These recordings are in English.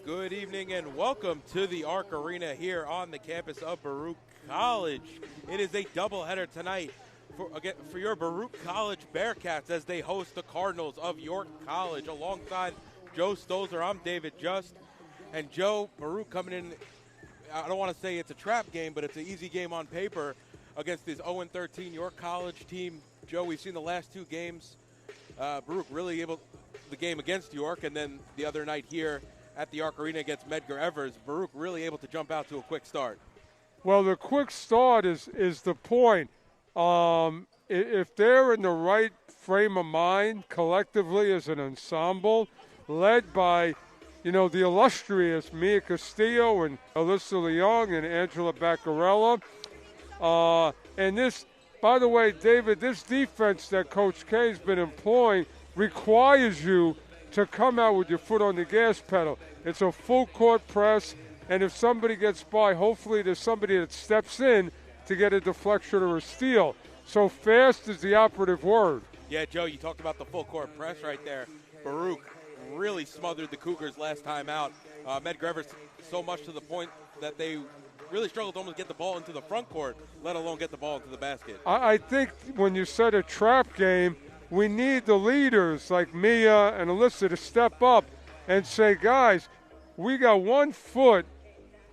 Good evening and welcome to the Arc Arena here on the campus of Baruch College. It is a doubleheader tonight for your Baruch College Bearcats as they host the Cardinals of York College. Alongside Joe Stolzer, I'm David Just. And Joe, Baruch coming in, I don't want to say it's a trap game, but it's an easy game on paper against this 0-13 York College team. Joe, we've seen the last two games. Baruch really able, the game against York, and then the other night here at the Arc Arena against Medgar Evers. Baruch really able to jump out to a quick start. Well, the quick start is the point. If they're in the right frame of mind collectively as an ensemble, led by, the illustrious Mia Castillo and Alyssa Leong and Angela Baccarella. And this, by the way, David, this defense that Coach K has been employing requires you to come out with your foot on the gas pedal. It's a full court press, and if somebody gets by, hopefully there's somebody that steps in to get a deflection or a steal. So fast is the operative word. Yeah, Joe, you talked about the full court press right there. Baruch really smothered the Cougars last time out. Medgar Evers so much to the point that they really struggled to almost get the ball into the front court, let alone get the ball into the basket. I think when you said a trap game, we need the leaders like Mia and Alyssa to step up and say, guys, we got 1 foot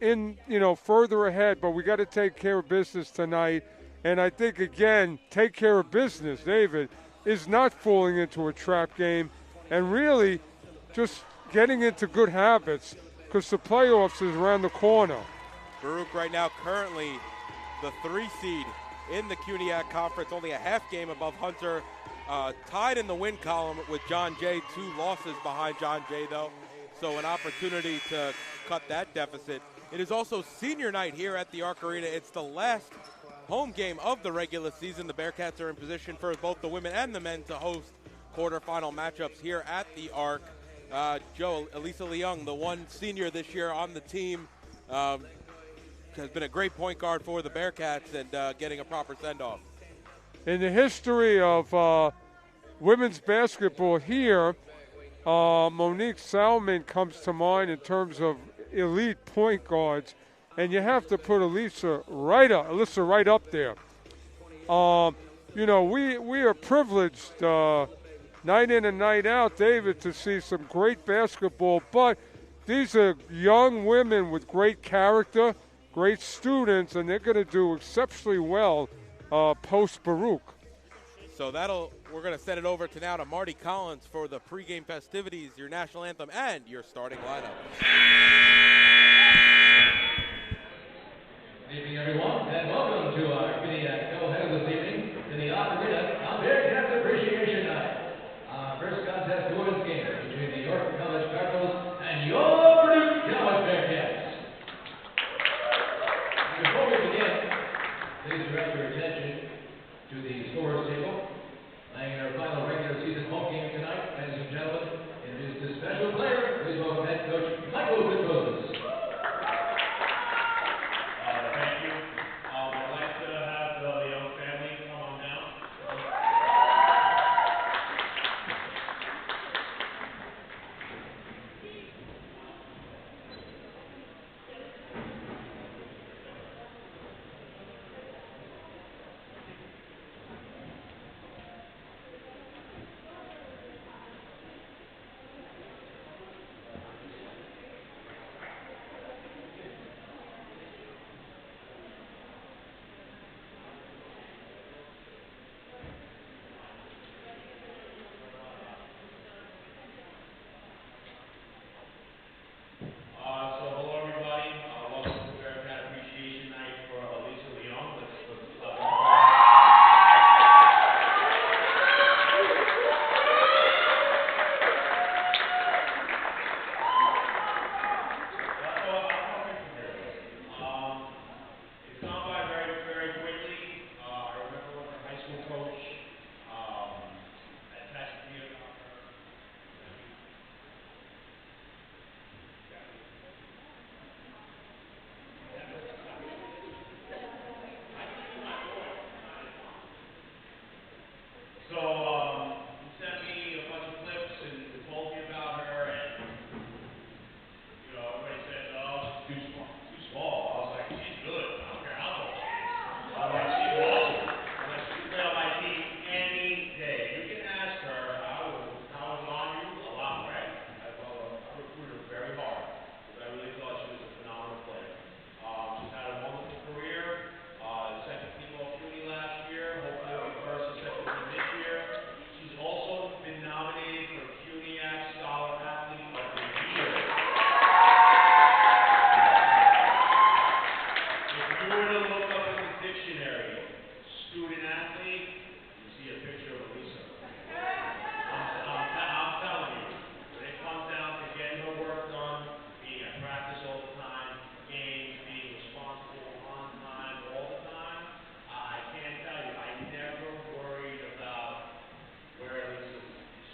in, further ahead, but we got to take care of business tonight. And I think, again, take care of business, David, is not falling into a trap game and really just getting into good habits because the playoffs is around the corner. Baruch right now currently the 3 seed in the CUNYAC Conference, only a half game above Hunter. Tied in the win column with John Jay, 2 losses behind John Jay, though. So an opportunity to cut that deficit. It is also senior night here at the Arc Arena. It's the last home game of the regular season. The Bearcats are in position for both the women and the men to host quarterfinal matchups here at the Arc. Joe, Alyssa Leong, the one senior this year on the team, has been a great point guard for the Bearcats and getting a proper send-off. In the history of women's basketball here, Monique Salmon comes to mind in terms of elite point guards, and you have to put Alyssa right up there. We are privileged night in and night out, David, to see some great basketball, but these are young women with great character, great students, and they're going to do exceptionally well post Baruch. So we're going to send it over now to Marty Collins for the pregame festivities, your national anthem, and your starting lineup. Good evening, everyone, and welcome to our CUNYAC doubleheader this evening in the Arc Arena on Bearcats Appreciation Night. First contest women's game between the York College Cardinals and your Baruch College Bearcats. Before we begin, please direct your attention to the scores table. Playing our final regular season home game tonight, ladies and gentlemen, it is the special player. Please welcome head coach Michael Petrosas. Thank you. I'd like to have the Leong family come on down. were to look up in the dictionary, student athlete, you see a picture of Elisa. I'm telling you, when it comes down to getting her work done, being at practice all the time, games, being responsible on time all the time, I can't tell you, I never worried about where Elisa,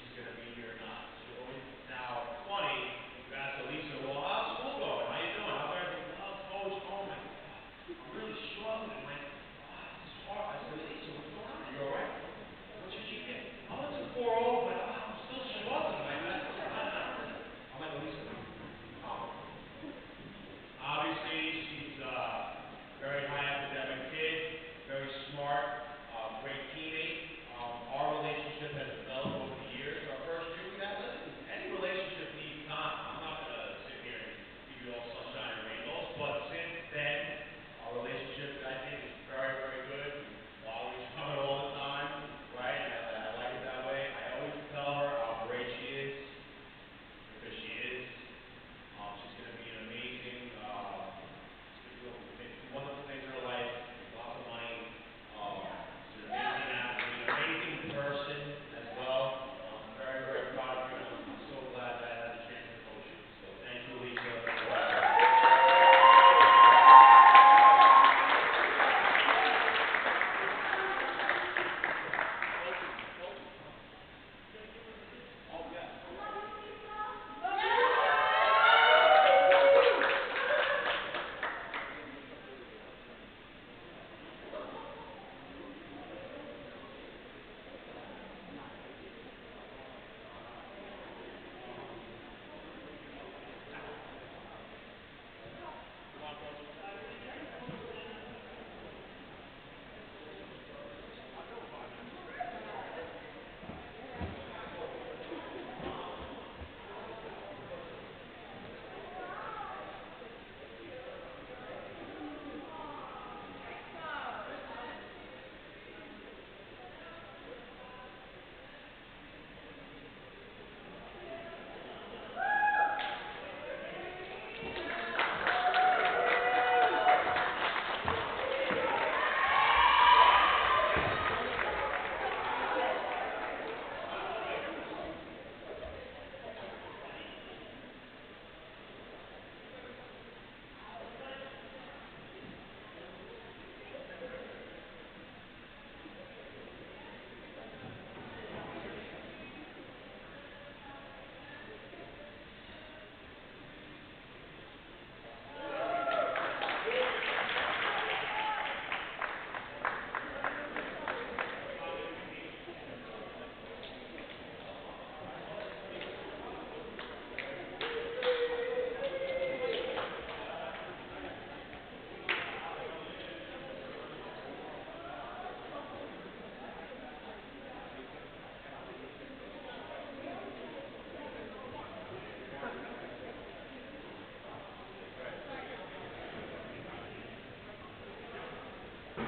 she's going to be here or not. So now, it's funny, you ask Elisa, well, how's school going? How you doing? How's everything? Well, coach, oh my God, I'm really struggling. Like, this is hard. I said, Elisa, what's going on? Are you all right? What should you get? I went to 4-0, but I'm still struggling. Like, I'm like, Elisa, obviously, she's a very high academic kid, very smart, great teammate. Our relationship has developed over the years. Our first year, we got listen. Any relationship needs time. I'm not going to sit here and give you all sunshine and rainbows, but since then, our relationship, I think, is very, very good. We'll always come all the time, right? And I like it that way. I always tell her how great she is, because she is. She's going to be an amazing, wonderful things in her life, lots of money. She's an amazing athlete, an amazing person as well. I'm very, very proud of her. I'm so glad that I had the chance to coach you. So thank you, Lisa.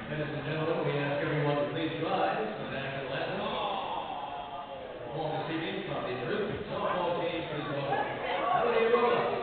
Ladies and gentlemen, we ask everyone to please rise for the national anthem. Performed this evening from the Jerusalem softball team, please welcome Melody Rojas.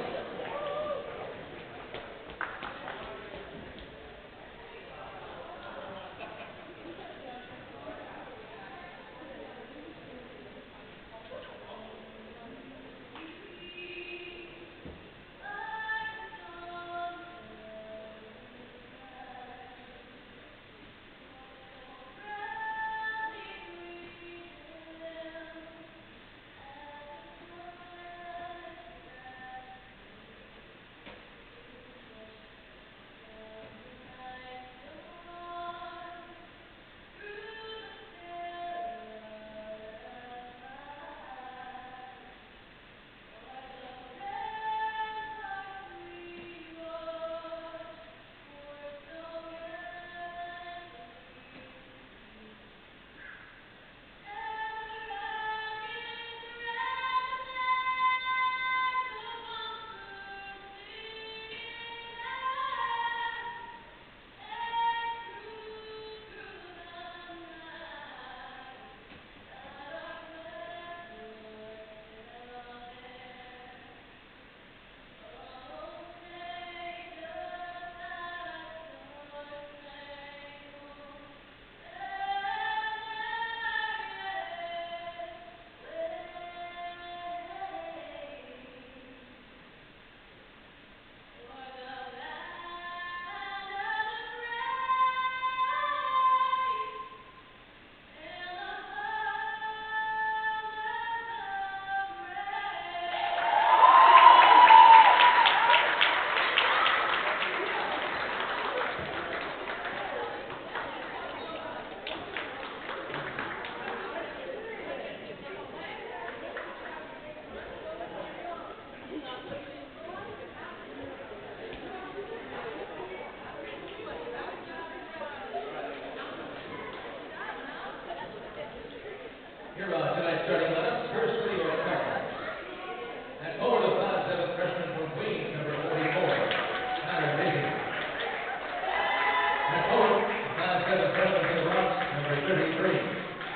And forward, 5'7" freshman for the Rocks, number 33,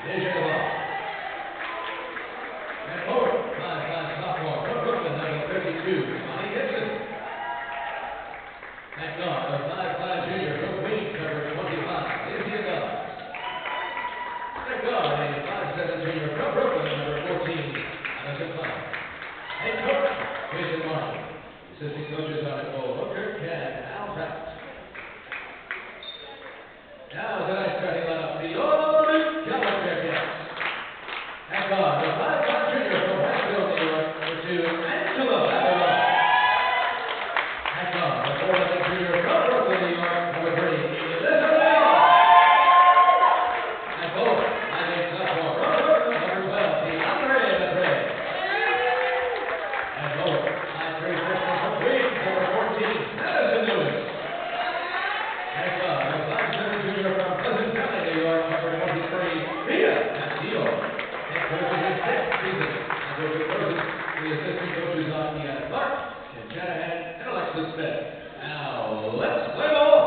Deja Gavar. And forward, 5'5" sophomore from Brooklyn, number 32, Monty Gibson. And guard, a 5'5" junior from Queens, number 25, Izzy Abel. And guard, a 5'7" junior from Brooklyn, number 14, Madison Clark. Head coach, Jason Martin. Assistant coaches are Nicole Hooker and Al Pratt. Now tonight's starting lineup, the Old College Bearcats. At guard, the 5'5" junior from Westville, New York, number 2, Angela Aguilar. At guard, the 4'11" junior from Brooklyn, New York, number 3, Elizabeth Leon. At goal, 5'8" sophomore from Brooklyn, number 12, DeAndre Madre. At goal, 5'3" freshman from Queens, number 14, Madison Lewis. At guard, the 5'7" junior from Pleasant Valley, New York, number 23, Rita Castillo. Head coach in his 10th season. And those are the assistant coaches on the Clark, Tim Shanahan, and Alexis Smith. Now, let's play ball.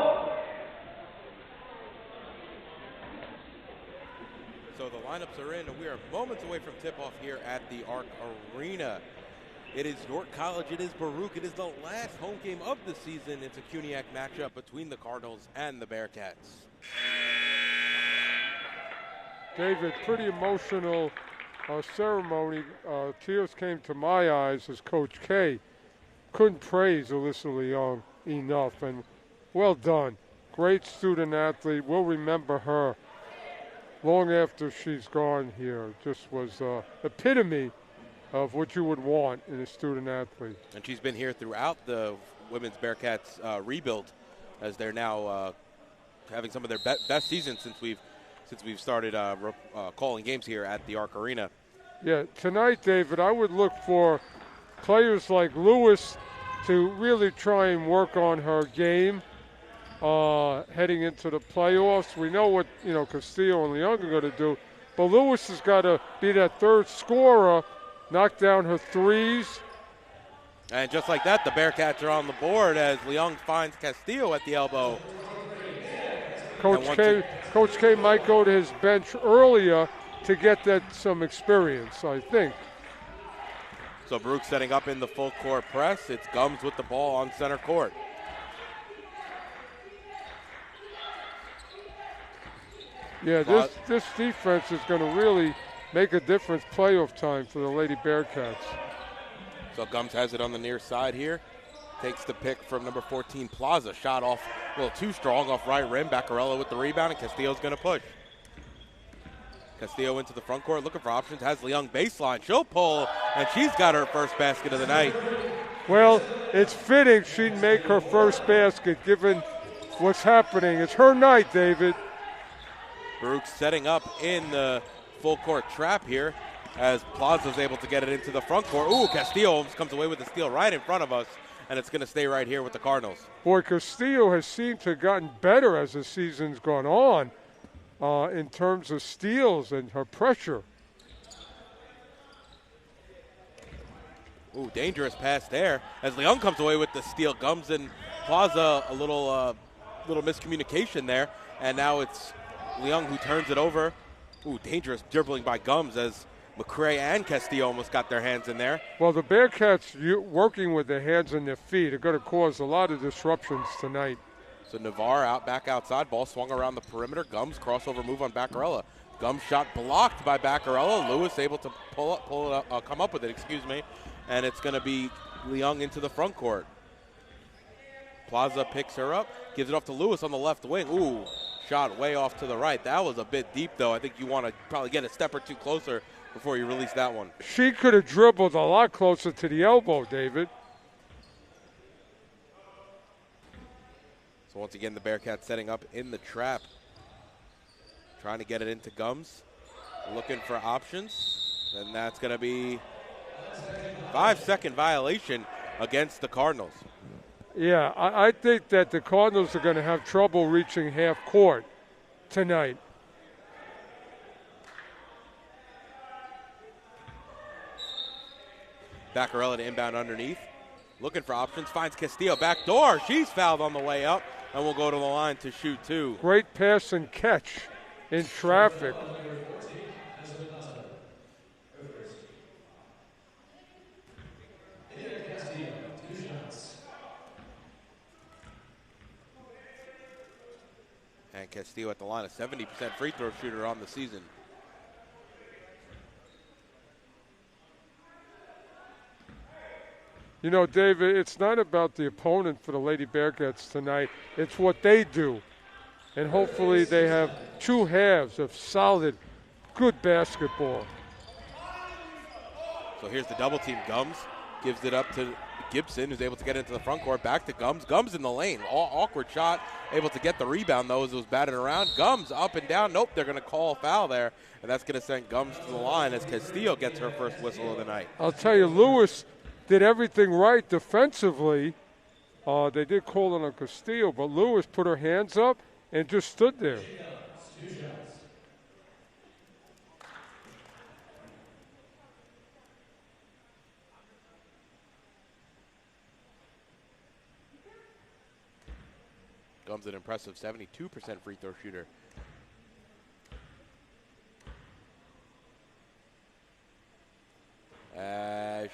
So the lineups are in, and we are moments away from tip-off here at the Arc Arena. It is York College, it is Baruch, it is the last home game of the season. It's a CUNYAC matchup between the Cardinals and the Bearcats. David, pretty emotional ceremony. Tears came to my eyes as Coach K couldn't praise Alyssa Leong enough, and well done. Great student athlete. We'll remember her long after she's gone here. Just was epitome of what you would want in a student athlete. And she's been here throughout the women's Bearcats rebuild, as they're now having some of their best seasons since we've started calling games here at the Arc Arena. Yeah, tonight, David, I would look for players like Lewis to really try and work on her game heading into the playoffs. We know what Castillo and Leong are going to do, but Lewis has got to be that third scorer, knock down her threes. And just like that, the Bearcats are on the board as Leong finds Castillo at the elbow. Coach K might go to his bench earlier to get that some experience, I think. So Baruch setting up in the full court press. It's Gums with the ball on center court. Yeah, this defense is going to really make a difference playoff time for the Lady Bearcats. So Gums has it on the near side here. Takes the pick from number 14, Plaza. Shot off a little too strong off right rim. Baccarella with the rebound, and Castillo's going to push. Castillo into the front court looking for options. Has Leong baseline. She'll pull, and she's got her first basket of the night. Well, it's fitting she'd make her first basket given what's happening. It's her night, David. Baruch setting up in the full court trap here as Plaza's able to get it into the front court. Ooh, Castillo almost comes away with the steal right in front of us, and it's going to stay right here with the Cardinals. Boy, Castillo has seemed to have gotten better as the season's gone on in terms of steals and her pressure. Ooh, dangerous pass there as Leong comes away with the steal. Gums and Plaza a little miscommunication there, and now it's Leong who turns it over. Ooh, dangerous dribbling by Gums as McCray and Castillo almost got their hands in there. Well, the Bearcats working with their hands and their feet are going to cause a lot of disruptions tonight. So Navarre back outside. Ball swung around the perimeter. Gums crossover move on Baccarella. Gums shot blocked by Baccarella. Lewis able to come up with it, and it's going to be Leong into the front court. Plaza picks her up, gives it off to Lewis on the left wing. Ooh, shot way off to the right. That was a bit deep, though. I think you want to probably get a step or two closer before you release that one. She could have dribbled a lot closer to the elbow, David. So once again, the Bearcats setting up in the trap. Trying to get it into Gums. Looking for options. And that's going to be 5-second violation against the Cardinals. Yeah, I think that the Cardinals are going to have trouble reaching half court tonight. Baccarella to inbound underneath. Looking for options. Finds Castillo. Back door. She's fouled on the way up. and will go to the line to shoot 2. Great pass and catch in traffic. And Castillo at the line, a 70% free throw shooter on the season. You know, David, it's not about the opponent for the Lady Bearcats tonight. It's what they do. And hopefully they have 2 halves of solid, good basketball. So here's the double team. Gums gives it up to Gibson, who's able to get into the front court. Back to Gums. Gums in the lane. Awkward shot. Able to get the rebound, though, as it was batted around. Gums up and down. Nope, they're going to call a foul there. And that's going to send Gums to the line as Castillo gets her first whistle of the night. I'll tell you, Lewis did everything right defensively. They did call it on Castillo, but Lewis put her hands up and just stood there. Gums an impressive 72% free throw shooter.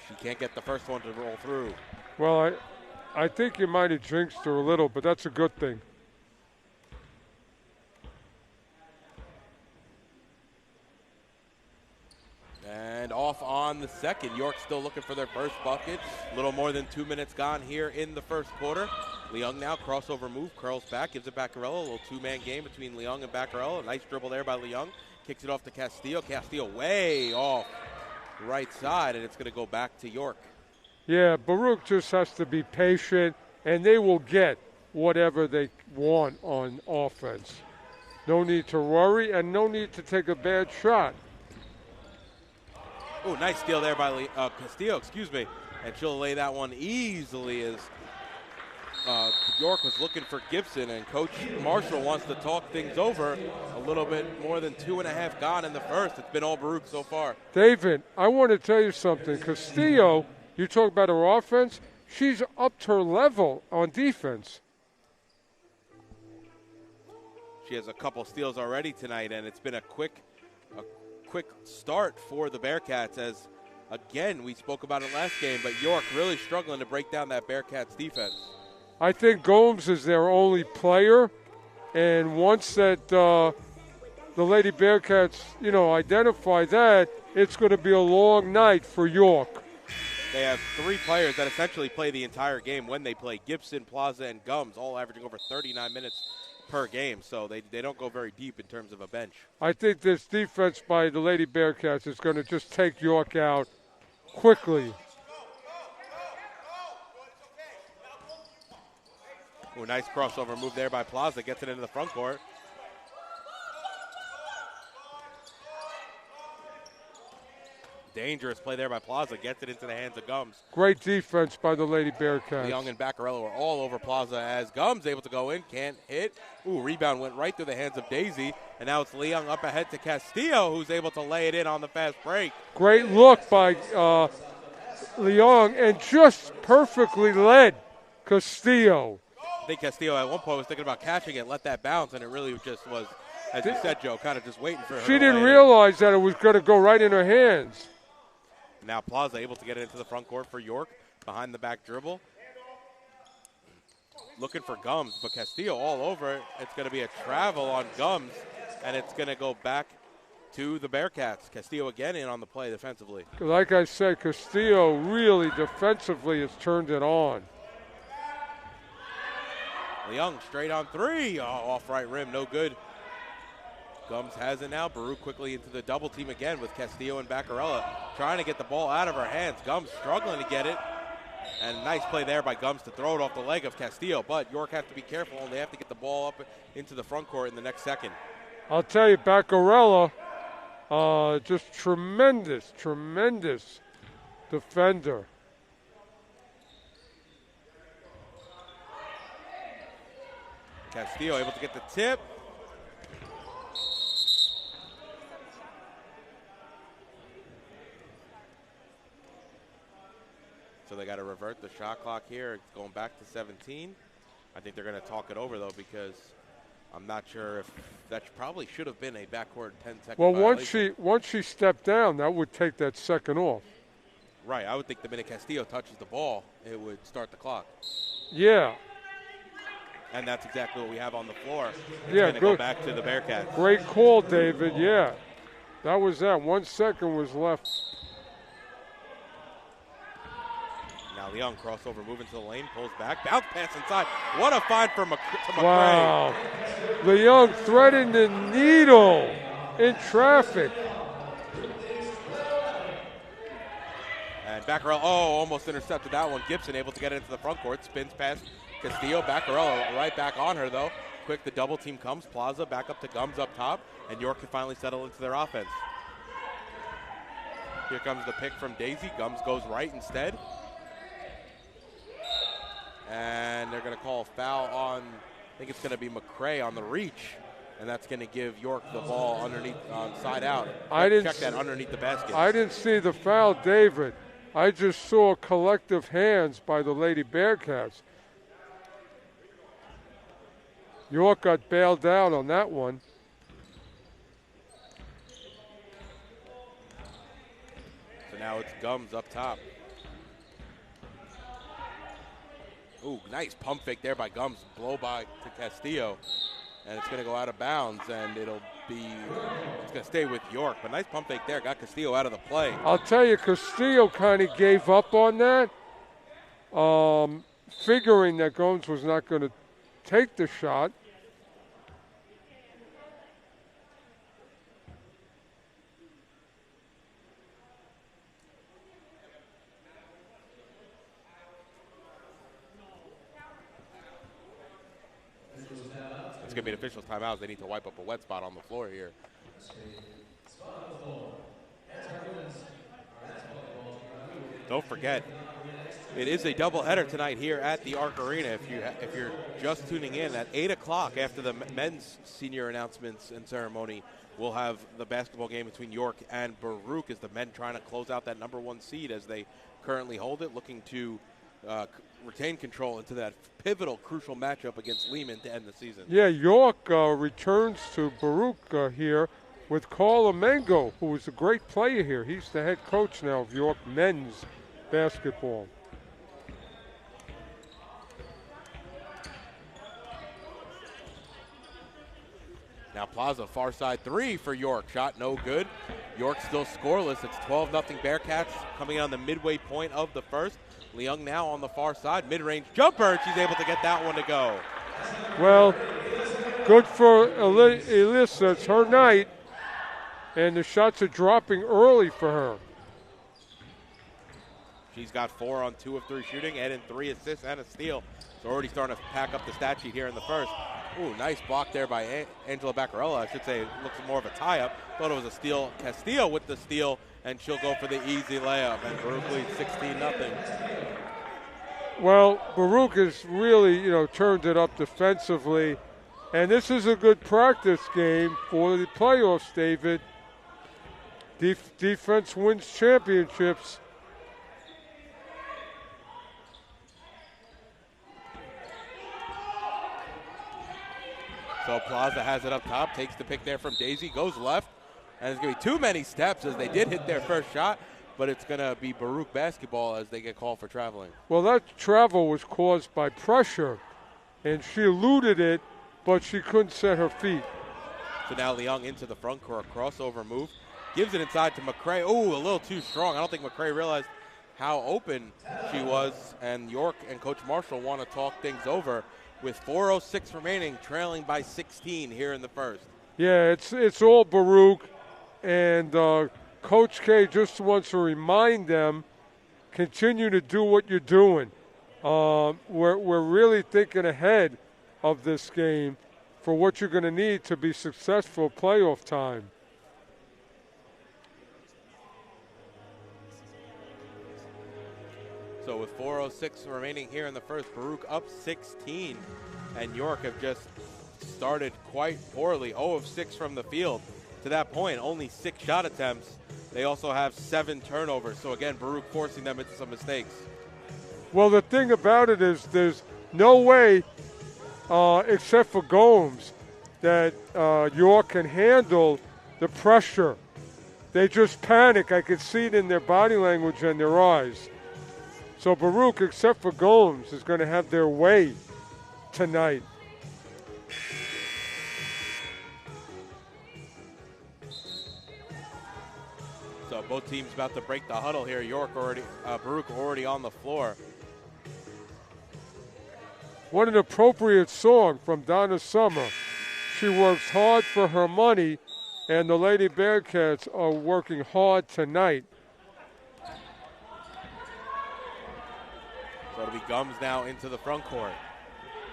She can't get the first one to roll through. Well, I think you might have jinxed her a little, but that's a good thing. And off on the second. York still looking for their first bucket. A little more than 2 minutes gone here in the first quarter. Leung now, crossover move, curls back, gives it Baccarello. A little 2-man game between Leung and Baccarello. A nice dribble there by Leung. Kicks it off to Castillo. Castillo way off right side, and it's going to go back to York. Yeah, Baruch just has to be patient, and they will get whatever they want on offense. No need to worry, and no need to take a bad shot. Oh, nice steal there by Castillo, and she'll lay that one easily as York was looking for Gibson, and Coach Marshall wants to talk things over. A little bit more than 2.5 gone in the first. It's been all Baruch so far. David, I want to tell you something. Castillo, you talk about her offense, she's upped her level on defense. She has a couple steals already tonight, and it's been a quick start for the Bearcats as, again, we spoke about it last game, but York really struggling to break down that Bearcats defense. I think Gomes is their only player, and once that the Lady Bearcats, identify that, it's going to be a long night for York. They have 3 players that essentially play the entire game when they play: Gibson, Plaza, and Gums, all averaging over 39 minutes per game, so they don't go very deep in terms of a bench. I think this defense by the Lady Bearcats is going to just take York out quickly. Ooh, nice crossover move there by Plaza. Gets it into the front court. Dangerous play there by Plaza. Gets it into the hands of Gums. Great defense by the Lady Bearcats. Leung and Baccarello are all over Plaza as Gums able to go in. Can't hit. Ooh, rebound went right through the hands of Daisy. And now it's Leung up ahead to Castillo, who's able to lay it in on the fast break. Great look by Leung, and just perfectly led Castillo. I think Castillo at one point was thinking about catching it, let that bounce, and it really just was, as you said, Joe, kind of just waiting for her. She didn't realize that it was going to go right in her hands. Now Plaza able to get it into the front court for York, behind the back dribble. Looking for Gums, but Castillo all over it. It's going to be a travel on Gums, and it's going to go back to the Bearcats. Castillo again in on the play defensively. Like I said, Castillo really defensively has turned it on. Leung straight on 3. Oh, off right rim, no good. Gums has it now. Baruch quickly into the double team again with Castillo and Baccarella trying to get the ball out of her hands. Gums struggling to get it. And nice play there by Gums to throw it off the leg of Castillo. But York has to be careful, and they have to get the ball up into the front court in the next second. I'll tell you, Baccarella, just tremendous defender. Castillo able to get the tip. So they got to revert the shot clock here. It's going back to 17. I think they're going to talk it over, though, because I'm not sure if that probably should have been a backcourt 10-second Well, violation. once she stepped down, that would take that second off. Right. I would think the minute Castillo touches the ball, it would start the clock. Yeah. And that's exactly what we have on the floor. It's Yeah, going to good. go back to the Bearcats. Great call, David. Yeah. That was that. 1 second was left. Now Leung crossover, moving to the lane, pulls back, bounce pass inside. What a find for McCray. Wow. Leung threading the needle in traffic. And Baccarella, almost intercepted that one. Gibson able to get into the front court, spins past Castillo. Baccarella right back on her, though. Quick, the double team comes. Plaza back up to Gums up top, and York can finally settle into their offense. Here comes the pick from Daisy. Gums goes right instead. And they're going to call a foul on, I think it's going to be McCray on the reach. And that's going to give York the ball underneath, side out. Check that underneath the basket. I didn't see the foul, David. I just saw collective hands by the Lady Bearcats. York got bailed out on that one. So now it's Gums up top. Ooh, nice pump fake there by Gums. Blow by to Castillo. And it's going to go out of bounds, and it's going to stay with York. But nice pump fake there. Got Castillo out of the play. I'll tell you, Castillo kind of gave up on that, figuring that Gomes was not going to take the shot. It's going to be an official timeout. They need to wipe up a wet spot on the floor here. Don't forget, it is a doubleheader tonight here at the Arc Arena. If you're just tuning in, at 8 o'clock after the men's senior announcements and ceremony, we'll have the basketball game between York and Baruch as the men trying to close out that #1 seed as they currently hold it, looking to retain control into that pivotal, crucial matchup against Lehman to end the season. Yeah, York returns to Baruch here with Carl Amengo, who is a great player here. He's the head coach now of York men's basketball. Now Plaza, far side three for York. Shot no good. York still scoreless. It's 12-0 Bearcats coming on the midway point of the first. Leung now on the far side. Mid-range jumper, and she's able to get that one to go. Well, good for Elissa. It's her night, and the shots are dropping early for her. She's got 4 on 2 of 3 shooting, adding 3 assists and a steal. So already starting to pack up the stat sheet here in the first. Ooh, nice block there by Angela Baccarella. I should say it looks more of a tie-up. Thought it was a steal. Castillo with the steal, and she'll go for the easy layup. And Baruch leads 16-0. Well, Baruch has really, turned it up defensively. And this is a good practice game for the playoffs, David. Defense wins championships. So Plaza has it up top, takes the pick there from Daisy, goes left, and it's going to be too many steps as they did hit their first shot, but it's going to be Baruch basketball as they get called for traveling. Well, that travel was caused by pressure, and she eluded it, but she couldn't set her feet. So now Leung into the front court, crossover move, gives it inside to McCray. Oh, a little too strong. I don't think McCray realized how open she was, and York and Coach Marshall want to talk things over with 4:06 remaining, trailing by 16 here in the first. Yeah, it's all Baruch, and Coach K just wants to remind them, continue to do what you're doing. We're really thinking ahead of this game for what you're going to need to be successful playoff time. So with 4:06 remaining here in the first, Baruch up 16, and York have just started quite poorly. 0 of 6 from the field. To that point, only 6 shot attempts. They also have 7 turnovers. So again, Baruch forcing them into some mistakes. Well, the thing about it is there's no way except for Gomes, that York can handle the pressure. They just panic. I could see it in their body language and their eyes. So Baruch, except for Gomes, is going to have their way tonight. So both teams about to break the huddle here. Baruch already on the floor. What an appropriate song from Donna Summer. She works hard for her money, and the Lady Bearcats are working hard tonight. So it'll be Gums now into the front court.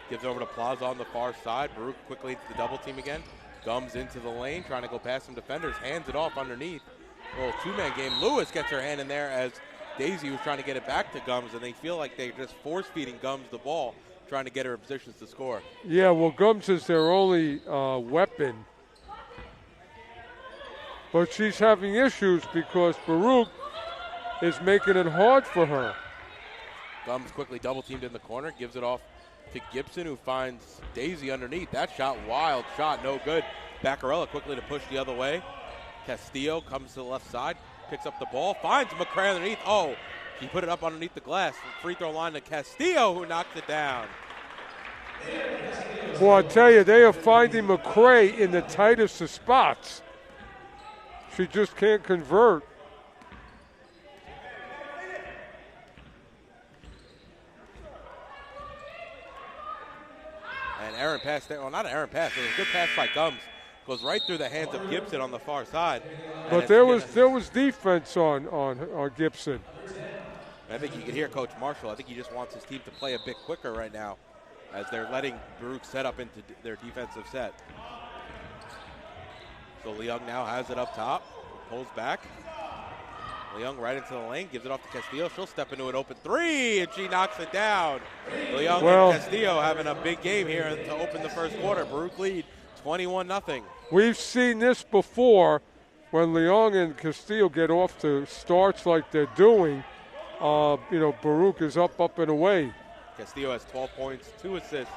Gives over to Plaza on the far side. Baruch quickly to the double team again. Gums into the lane, trying to go past some defenders. Hands it off underneath. A little two-man game. Lewis gets her hand in there as Daisy was trying to get it back to Gums, and they feel like they're just force-feeding Gums the ball, trying to get her in positions to score. Yeah, well, Gums is their only weapon. But she's having issues because Baruch is making it hard for her. Gums quickly double-teamed in the corner, gives it off to Gibson, who finds Daisy underneath. That shot, wild shot, no good. Baccarella quickly to push the other way. Castillo comes to the left side, picks up the ball, finds McCray underneath. Oh, he put it up underneath the glass. Free throw line to Castillo, who knocks it down. Well, I tell you, they are finding McCray in the tightest of spots. She just can't convert. And Aaron passed there. Well, not an Aaron pass. It was a good pass by Gums. Goes right through the hands of Gibson on the far side. But there was defense on Gibson. I think you can hear Coach Marshall. I think he just wants his team to play a bit quicker right now as they're letting Baruch set up into their defensive set. So Leung now has it up top, pulls back. Leung right into the lane, gives it off to Castillo. She'll step into an open three, and she knocks it down. Leung and Castillo having a big game here to open the first quarter. Baruch lead 21-0. We've seen this before when Leung and Castillo get off to starts like they're doing. Baruch is up and away. Castillo has 12 points, 2 assists,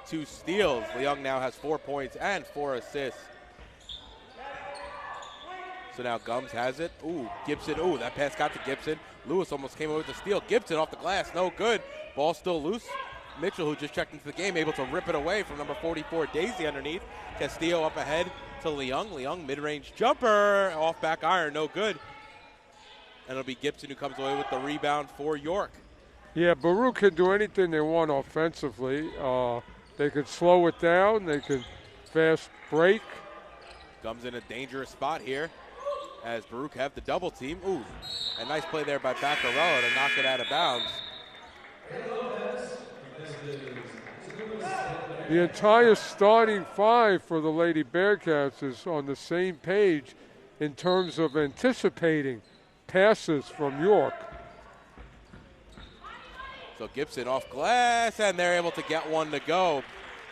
2 steals. Leung now has 4 points and 4 assists. So now Gums has it. Ooh, Gibson. Ooh, that pass got to Gibson. Lewis almost came away with the steal. Gibson off the glass. No good. Ball still loose. Mitchell, who just checked into the game, able to rip it away from number 44, Daisy, underneath. Castillo up ahead to Leung. Leung, mid-range jumper. Off back iron. No good. And it'll be Gibson who comes away with the rebound for York. Yeah, Baruch can do anything they want offensively. They could slow it down. They could fast break. Gums in a dangerous spot here as Baruch have the double team. Ooh, a nice play there by Baccarella to knock it out of bounds. The entire starting five for the Lady Bearcats is on the same page in terms of anticipating passes from York. So Gibson off glass, and they're able to get one to go.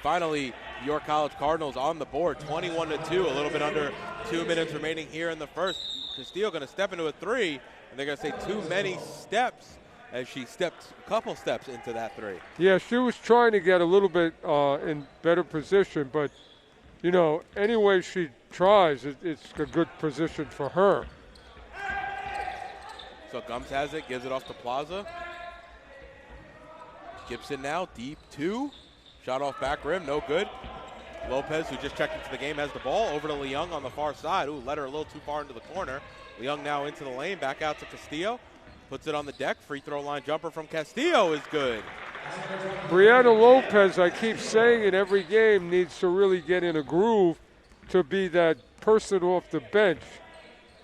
Finally, York College Cardinals on the board, 21-2, a little bit under 2 minutes remaining here in the first. Castillo going to step into a three, and they're going to say too many steps as she stepped a couple steps into that three. Yeah, she was trying to get a little bit in better position, but, any way she tries, it's a good position for her. So Gums has it, gives it off to Plaza. Gibson now, deep two. Shot off back rim, no good. Lopez, who just checked into the game, has the ball. Over to Leung on the far side. Ooh, led her a little too far into the corner. Leung now into the lane, back out to Castillo. Puts it on the deck. Free throw line jumper from Castillo is good. Brianna Lopez, I keep saying in every game, needs to really get in a groove to be that person off the bench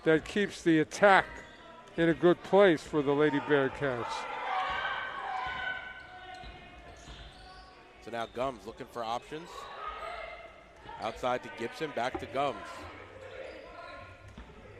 that keeps the attack in a good place for the Lady Bearcats. So now Gums looking for options. Outside to Gibson, back to Gums.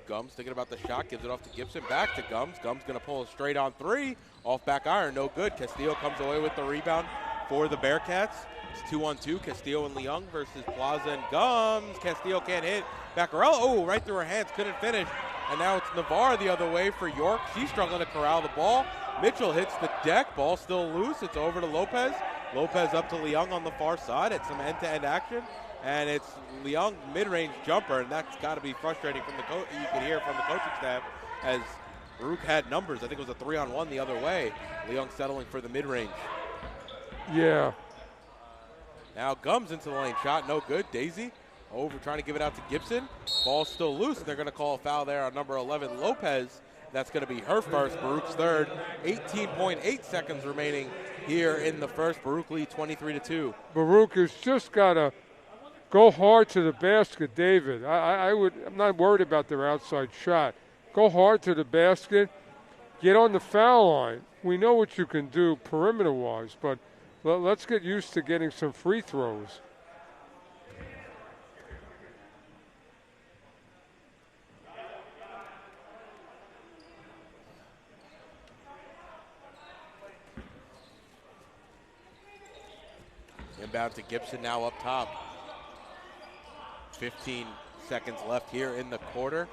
Gums thinking about the shot, gives it off to Gibson, back to Gums. Gums going to pull a straight on three. Off back iron, no good. Castillo comes away with the rebound for the Bearcats. It's 2-on-2, Castillo and Leung versus Plaza and Gums. Castillo can't hit. Baccarella, oh, right through her hands, couldn't finish. And now it's Navarre the other way for York. She's struggling to corral the ball. Mitchell hits the deck, ball still loose. It's over to Lopez. Lopez up to Leung on the far side. It's some end-to-end action, and it's Leung mid-range jumper, and that's got to be frustrating from the coach. You can hear from the coaching staff as Baruch had numbers. I think it was a 3-on-1 the other way. Leung settling for the mid-range. Yeah. Now Gums into the lane. Shot no good. Daisy over trying to give it out to Gibson. Ball's still loose, and they're going to call a foul there on number 11, Lopez. That's going to be her first, Baruch's third. 18.8 seconds remaining here in the first. Baruch lead 23-2. Baruch has just got to go hard to the basket, David. I'm not worried about their outside shot. Go hard to the basket. Get on the foul line. We know what you can do perimeter-wise, but let's get used to getting some free throws. Inbound to Gibson now up top. 15 seconds left here in the quarter.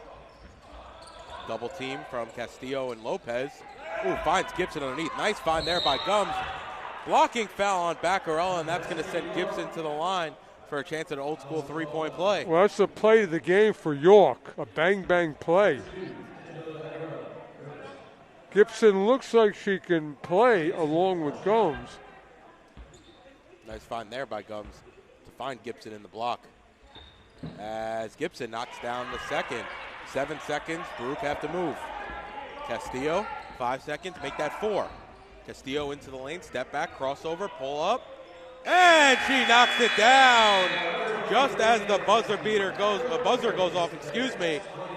Double team from Castillo and Lopez. Ooh, finds Gibson underneath. Nice find there by Gums. Blocking foul on Baccarella, and that's going to send Gibson to the line for a chance at an old school three-point play. Well, that's the play of the game for York, a bang-bang play. Gibson looks like she can play along with Gums. Nice find there by Gums to find Gibson in the block. As Gibson knocks down the second. 7 seconds, Baruch have to move. Castillo, 5 seconds, make that 4. Castillo into the lane, step back, crossover, pull up, and she knocks it down. Just as the buzzer goes off,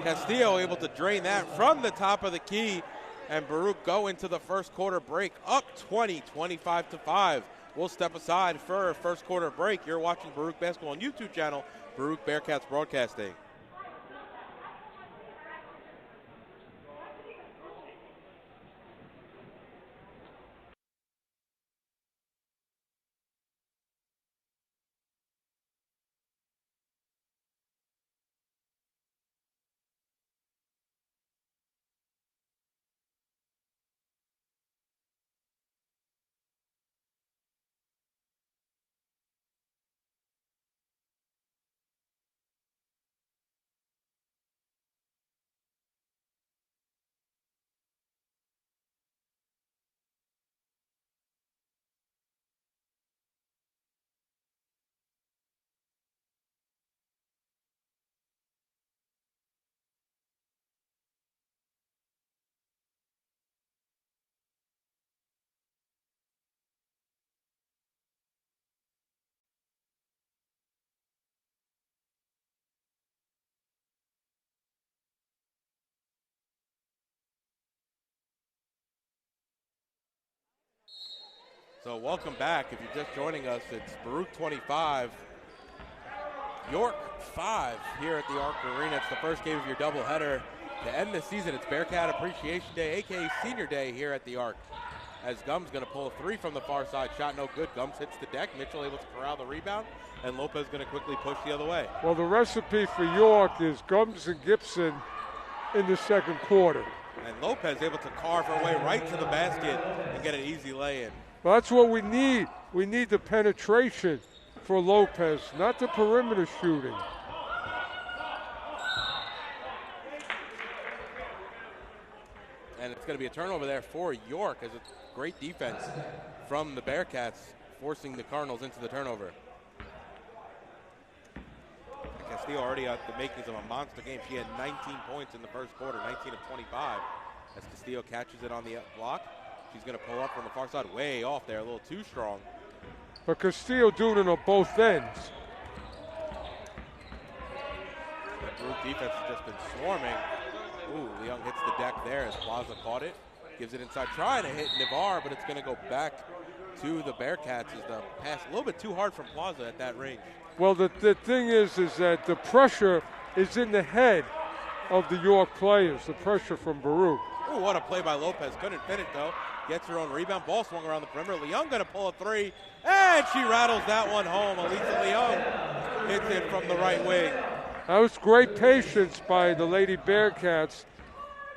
Castillo able to drain that from the top of the key, and Baruch go into the first quarter break up 20, 25-5. We'll step aside for a first quarter break. You're watching Baruch Basketball on YouTube channel, Baruch Bearcats Broadcasting. So welcome back. If you're just joining us, it's Baruch 25, York 5 here at the Arc Arena. It's the first game of your doubleheader to end the season. It's Bearcat Appreciation Day, a.k.a. Senior Day here at the Arc. As Gums going to pull a 3 from the far side. Shot no good. Gums hits the deck. Mitchell able to corral the rebound, and Lopez going to quickly push the other way. Well, the recipe for York is Gums and Gibson in the second quarter. And Lopez able to carve her way right to the basket and get an easy lay-in. Well, that's what we need. We need the penetration for Lopez, not the perimeter shooting. And it's going to be a turnover there for York as a great defense from the Bearcats, forcing the Cardinals into the turnover. Castillo already at the makings of a monster game. She had 19 points in the first quarter, 19 of 25. As Castillo catches it on the block. She's going to pull up from the far side, way off there, a little too strong. But Castillo doing it on both ends. The Baruch defense has just been swarming. Ooh, Leung hits the deck there as Plaza caught it. Gives it inside, trying to hit Navarre, but it's going to go back to the Bearcats as the pass a little bit too hard from Plaza at that range. Well, the thing is that the pressure is in the head of the York players, the pressure from Baruch. Ooh, what a play by Lopez. Couldn't fit it, though. Gets her own rebound. Ball swung around the perimeter. Leung going to pull a 3, and she rattles that one home. Elisa Leung hits it from the right wing. That was great patience by the Lady Bearcats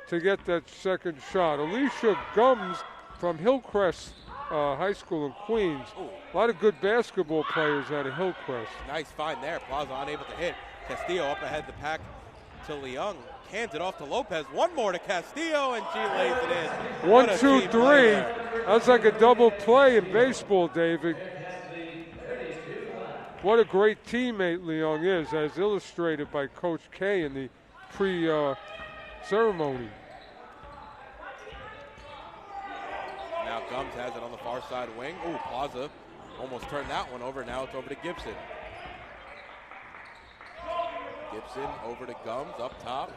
to get that second shot. Alicia Gums from Hillcrest High School in Queens. Ooh. A lot of good basketball players out of Hillcrest. Nice find there. Plaza unable to hit. Castillo up ahead the pack to Leung. Hands it off to Lopez. One more to Castillo, and she lays it in. One, What a two, team play three. there. That's like a double play in baseball, David. What a great teammate Leung is, as illustrated by Coach K in the pre-ceremony. Now Gums has it on the far side wing. Ooh, Plaza almost turned that one over. Now it's over to Gibson. Gibson over to Gums up top.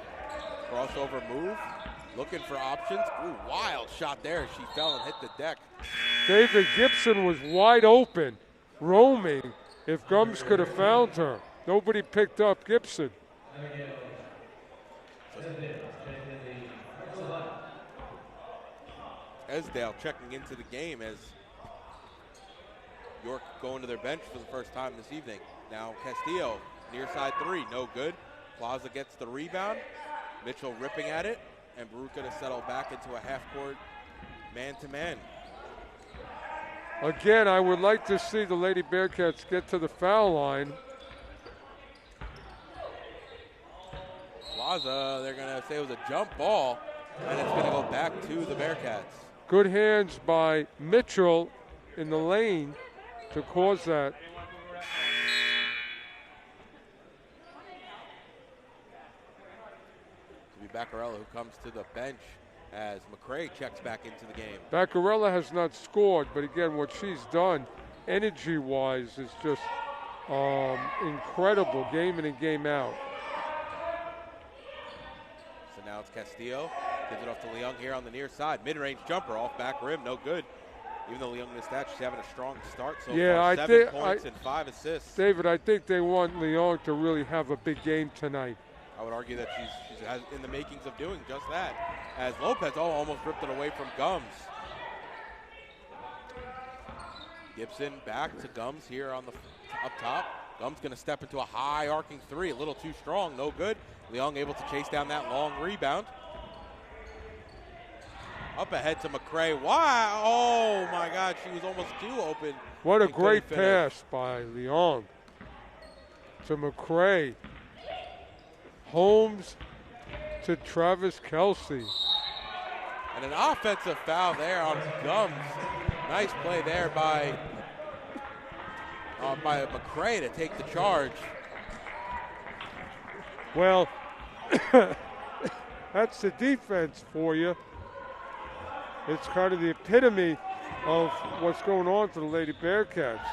Crossover move. Looking for options. Ooh, wild shot there. She fell and hit the deck. David Gibson was wide open, roaming. If Gums could have found her. Nobody picked up Gibson. Esdale checking into the game as York going to their bench for the first time this evening. Now Castillo, near side three, no good. Plaza gets the rebound. Mitchell ripping at it, and Baruch going to settle back into a half-court man-to-man. Again, I would like to see the Lady Bearcats get to the foul line. Plaza, they're going to say it was a jump ball, and it's going to go back to the Bearcats. Good hands by Mitchell in the lane to cause that. It'll be Baccarella who comes to the bench as McCray checks back into the game. Baccarella has not scored, but again, what she's done energy-wise is just incredible, game in and game out. So now it's Castillo. Gives it off to Leung here on the near side. Mid-range jumper off back rim, no good. Even though Leung missed that, she's having a strong start so far. 7 points and 5 assists. David, I think they want Leung to really have a big game tonight. I would argue that she's in the makings of doing just that. As Lopez almost ripped it away from Gums. Gibson back to Gums here on the up top. Gums going to step into a high arcing three, a little too strong, no good. Leung able to chase down that long rebound. Up ahead to McCray. Wow! Oh my God, she was almost too open. What a great pass by Leung to McCray. Holmes to Travis Kelsey. And an offensive foul there on Gums. Nice play there by McCray to take the charge. Well, that's the defense for you. It's kind of the epitome of what's going on for the Lady Bearcats.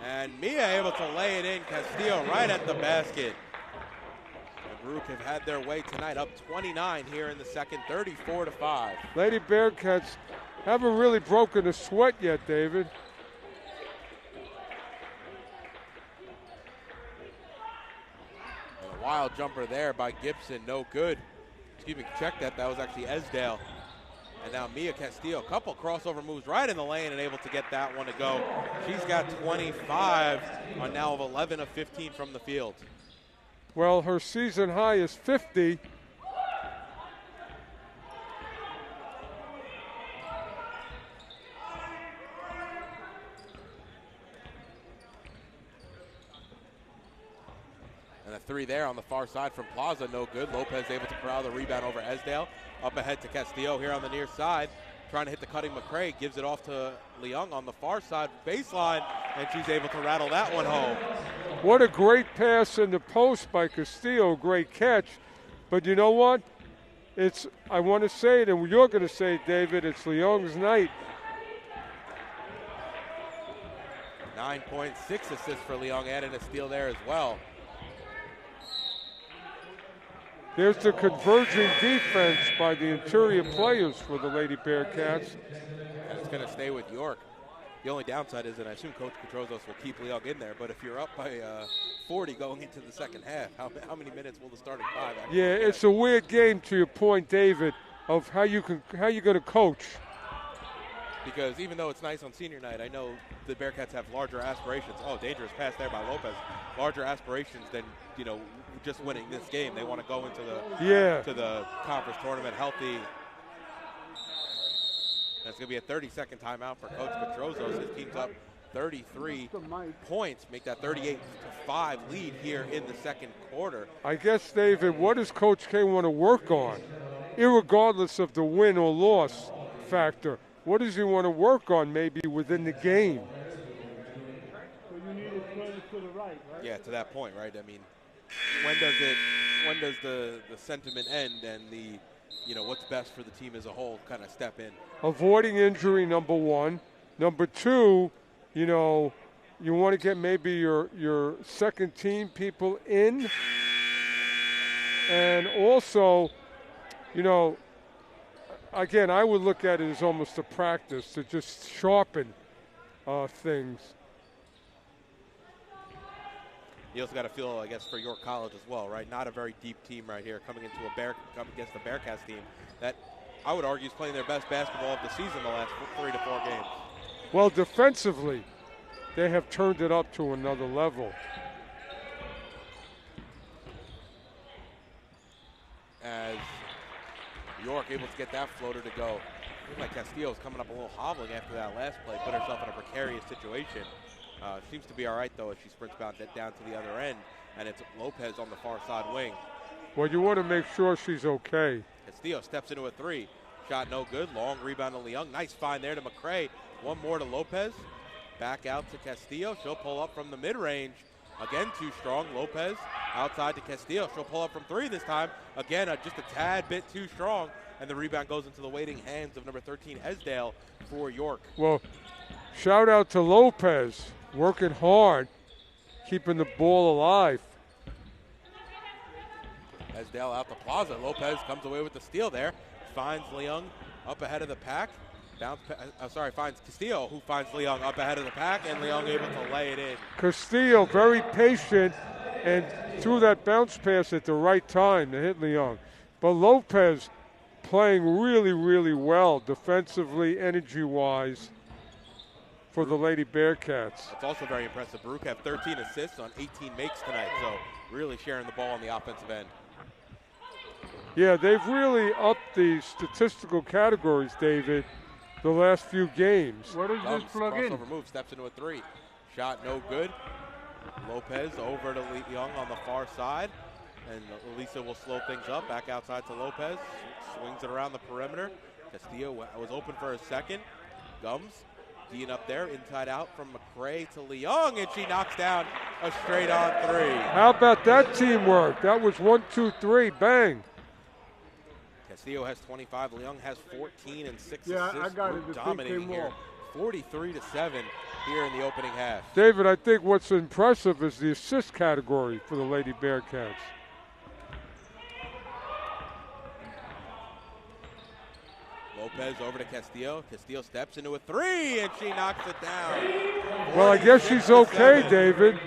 And Mia able to lay it in. Castillo right at the basket. The Baruch have had their way tonight, up 29 here in the second, 34-5. Lady Bearcats haven't really broken a sweat yet, David. And a wild jumper there by Gibson, no good. Excuse me, check that. That was actually Esdale. And now Mia Castillo, a couple crossover moves right in the lane and able to get that one to go. She's got 25 on now of 11 of 15 from the field. Well, her season high is 50. And a three there on the far side from Plaza, no good. Lopez able to corral the rebound over Esdale. Up ahead to Castillo here on the near side. Trying to hit the cutting McCray. Gives it off to Leung on the far side baseline. And she's able to rattle that one home. What a great pass in the post by Castillo. Great catch. But you know what? I want to say it, and you're going to say it, David, it's Leung's night. 9.6 assists for Leung, adding a steal there as well. There's the converging defense by the interior players for the Lady Bearcats. And it's going to stay with York. The only downside is that I assume Coach Petrozos will keep Leung in there, but if you're up by 40 going into the second half, how many minutes will the starting five actually get? It's a weird game, to your point, David, of how you're going to coach. Because even though it's nice on senior night, I know the Bearcats have larger aspirations. Oh, dangerous pass there by Lopez. Larger aspirations than, just winning this game. They want to go into the conference tournament healthy. That's going to be a 30-second timeout for Coach Petrozos. His team's up 33 points, make that 38-5 lead here in the second quarter. I guess, David, what does Coach K want to work on? Irregardless of the win or loss factor, what does he want to work on maybe within the game? Yeah, to that point, right? I mean, when does the sentiment end and the, what's best for the team as a whole kind of step in? Avoiding injury, number one. Number two, you want to get maybe your second team people in. And also, again, I would look at it as almost a practice to just sharpen things. You also got to feel, I guess, for York College as well, right? Not a very deep team right here coming against the Bearcats team that I would argue is playing their best basketball of the season the last 3 to 4 games. Well, defensively, they have turned it up to another level. As York able to get that floater to go. Looks like Castillo's coming up a little hobbling after that last play, put herself in a precarious situation. Seems to be all right, though, as she sprints down to the other end, and it's Lopez on the far side wing. Well, you want to make sure she's okay. Castillo steps into a three. Shot no good. Long rebound to Leung. Nice find there to McCray. One more to Lopez. Back out to Castillo. She'll pull up from the mid-range. Again, too strong. Lopez outside to Castillo. She'll pull up from three this time. Again, just a tad bit too strong. And the rebound goes into the waiting hands of number 13, Esdale, for York. Well, shout out to Lopez. Working hard, keeping the ball alive. Esdale out to Plaza. Lopez comes away with the steal there. Finds Leung up ahead of the pack. Finds Castillo, who finds Leung up ahead of the pack, and Leung able to lay it in. Castillo very patient and threw that bounce pass at the right time to hit Leung. But Lopez playing really, really well defensively, energy-wise, for the Lady Bearcats. It's also very impressive. Baruch have 13 assists on 18 makes tonight, so really sharing the ball on the offensive end. Yeah, they've really upped the statistical categories, David, the last few games. What does this plug in? Crossover move, steps into a three. Shot no good. Lopez over to Leung on the far side, and Elisa will slow things up. Back outside to Lopez, swings it around the perimeter. Castillo was open for a second. Gums Dean up there, inside out from McCray to Leung, and she knocks down a straight-on three. How about that teamwork? That was 1, 2, 3, bang. Castillo has 25, Leung has 14 and 6 Yeah, assists. I got it. The Dominating came here, off. 43-7 here in the opening half. David, I think what's impressive is the assist category for the Lady Bearcats. Lopez over to Castillo. Castillo steps into a three, and she knocks it down. Well, I guess she's okay, David.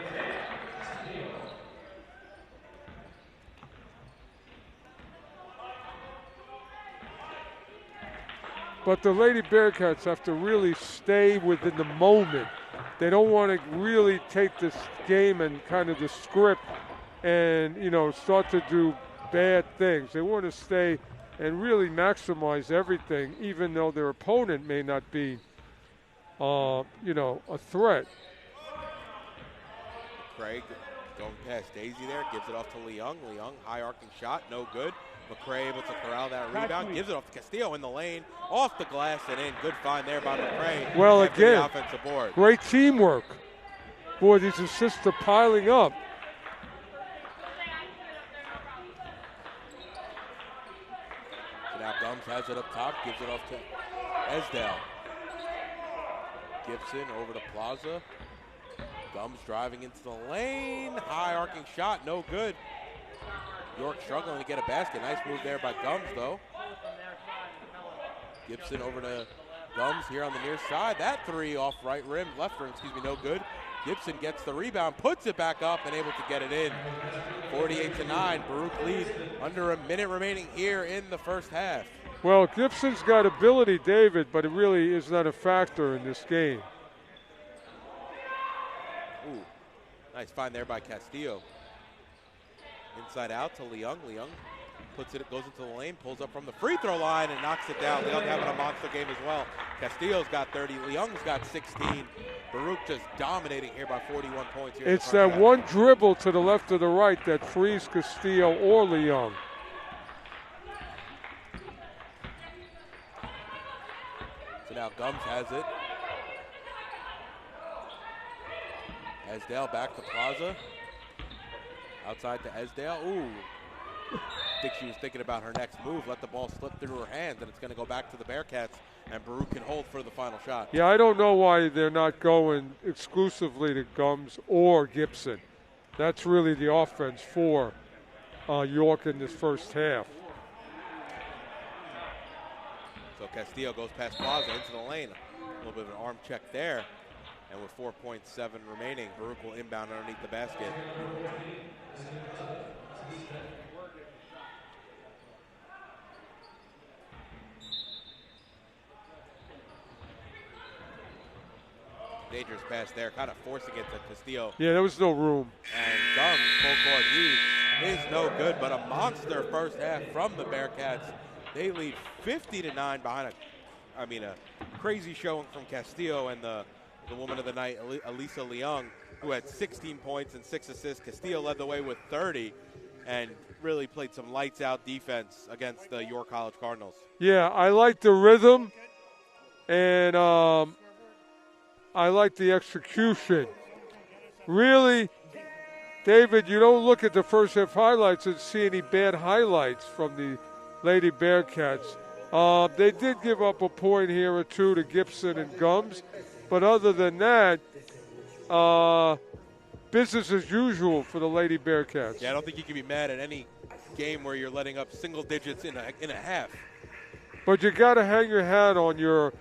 But the Lady Bearcats have to really stay within the moment. They don't want to really take this game and kind of the script and, start to do bad things. They want to stay and really maximize everything, even though their opponent may not be, a threat. Craig going past Daisy there, gives it off to Leung. Leung, high arcing shot, no good. McCray able to corral that rebound, gives it off to Castillo in the lane, off the glass and in. Good find there by McCray. Well, after again, the offensive board. Great teamwork. Boy, these assists are piling up. So now Gums has it up top, gives it off to Esdale. Gibson over to Plaza. Gums driving into the lane. High arcing shot, no good. York struggling to get a basket. Nice move there by Gums, though. Gibson over to Gums here on the near side. That three off left rim, no good. Gibson gets the rebound, puts it back up, and able to get it in. 48-9, Baruch lead under a minute remaining here in the first half. Well, Gibson's got ability, David, but it really is not a factor in this game. Ooh, nice find there by Castillo. Inside out to Leung. Leung puts it, goes into the lane, pulls up from the free throw line and knocks it down. Leung having a monster game as well. Castillo's got 30, Leung's got 16. Baruch just dominating here by 41 points here. It's that one dribble to the left or the right that frees Castillo or Leung. So now Gums has it. Esdale back to Plaza. Outside to Esdale. Ooh. I think she was thinking about her next move. Let the ball slip through her hands, and it's going to go back to the Bearcats, and Baruch can hold for the final shot. Yeah, I don't know why they're not going exclusively to Gums or Gibson. That's really the offense for York in this first half. So Castillo goes past Plaza into the lane. A little bit of an arm check there. And with 4.7 remaining, Baruch will inbound underneath the basket. Dangerous pass there, kind of forcing it to Castillo. Yeah, there was no room. And Gums, full court lead, is no good, but a monster first half from the Bearcats. They lead 50-9 behind a crazy showing from Castillo and the woman of the night, Elisa Leung, who had 16 points and 6 assists. Castillo led the way with 30 and really played some lights-out defense against the York College Cardinals. Yeah, I like the rhythm, and I like the execution. Really, David, you don't look at the first half highlights and see any bad highlights from the Lady Bearcats. They did give up a point here or two to Gibson and Gums, but other than that, business as usual for the Lady Bearcats. Yeah, I don't think you can be mad at any game where you're letting up single digits in a half. But you got to hang your hat on your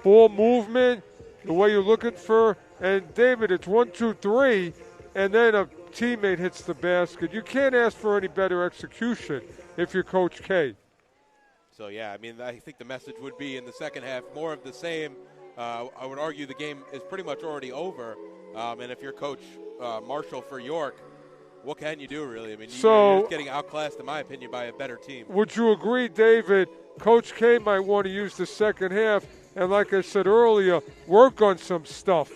ball movement, the way you're looking for. And, David, it's 1, 2, 3, and then a teammate hits the basket. You can't ask for any better execution if you're Coach K. So, yeah, I mean, I think the message would be in the second half more of the same. I would argue the game is pretty much already over. And if you're Coach Marshall for York, what can you do, really? I mean, you're just getting outclassed, in my opinion, by a better team. Would you agree, David, Coach K might want to use the second half and, like I said earlier, work on some stuff?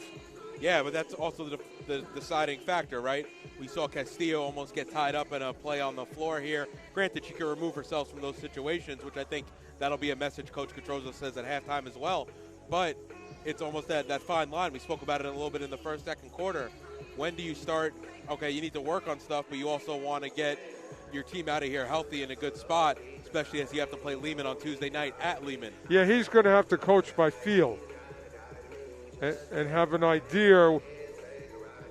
Yeah, but that's also the deciding factor, right? We saw Castillo almost get tied up in a play on the floor here. Granted, she can remove herself from those situations, which I think that'll be a message Coach Catroza says at halftime as well. But it's almost that fine line. We spoke about it a little bit in the first, second quarter. When do you start, okay, you need to work on stuff, but you also want to get your team out of here healthy in a good spot, especially as you have to play Lehman on Tuesday night at Lehman. Yeah, he's going to have to coach by feel and have an idea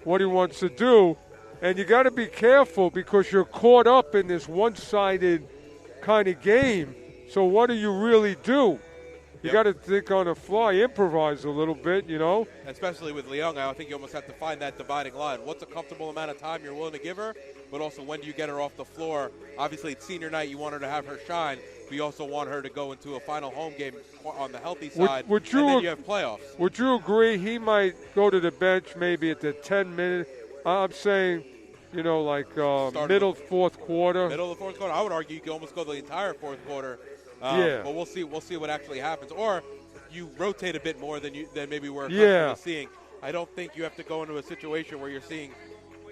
what he wants to do. And you got to be careful because you're caught up in this one-sided kind of game. So what do you really do? You got to think on the fly, improvise a little bit, you know. Especially with Leung, I think you almost have to find that dividing line. What's a comfortable amount of time you're willing to give her, but also when do you get her off the floor? Obviously, it's senior night. You want her to have her shine, but you also want her to go into a final home game on the healthy side, and then you have playoffs. Would you agree he might go to the bench maybe at the 10-minute? I'm saying, you know, like middle fourth quarter. Middle of the fourth quarter. I would argue you can almost go the entire fourth quarter. But we'll see. We'll see what actually happens. Or you rotate a bit more than maybe we're accustomed to seeing. I don't think you have to go into a situation where you're seeing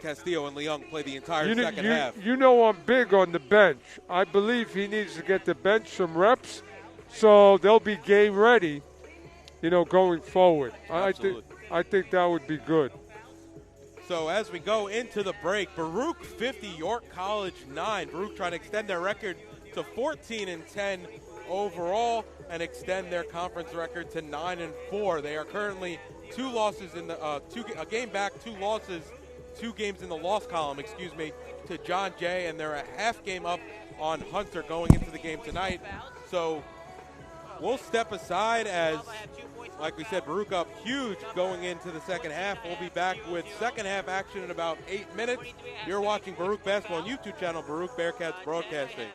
Castillo and Leung play the entire second half. You know I'm big on the bench. I believe he needs to get the bench some reps, so they'll be game ready, you know, going forward. I think that would be good. So as we go into the break, Baruch 50, York College 9. Baruch trying to extend their record to 14-10 overall and extend their conference record to 9-4. They are currently 2 losses in the a game back, 2 losses, 2 games in the loss column, to John Jay, and they're a half game up on Hunter going into the game tonight. So we'll step aside as, like we said, Baruch up huge going into the second half. We'll be back with second half action in about 8 minutes. You're watching Baruch Basketball on YouTube channel, Baruch Bearcats Broadcasting.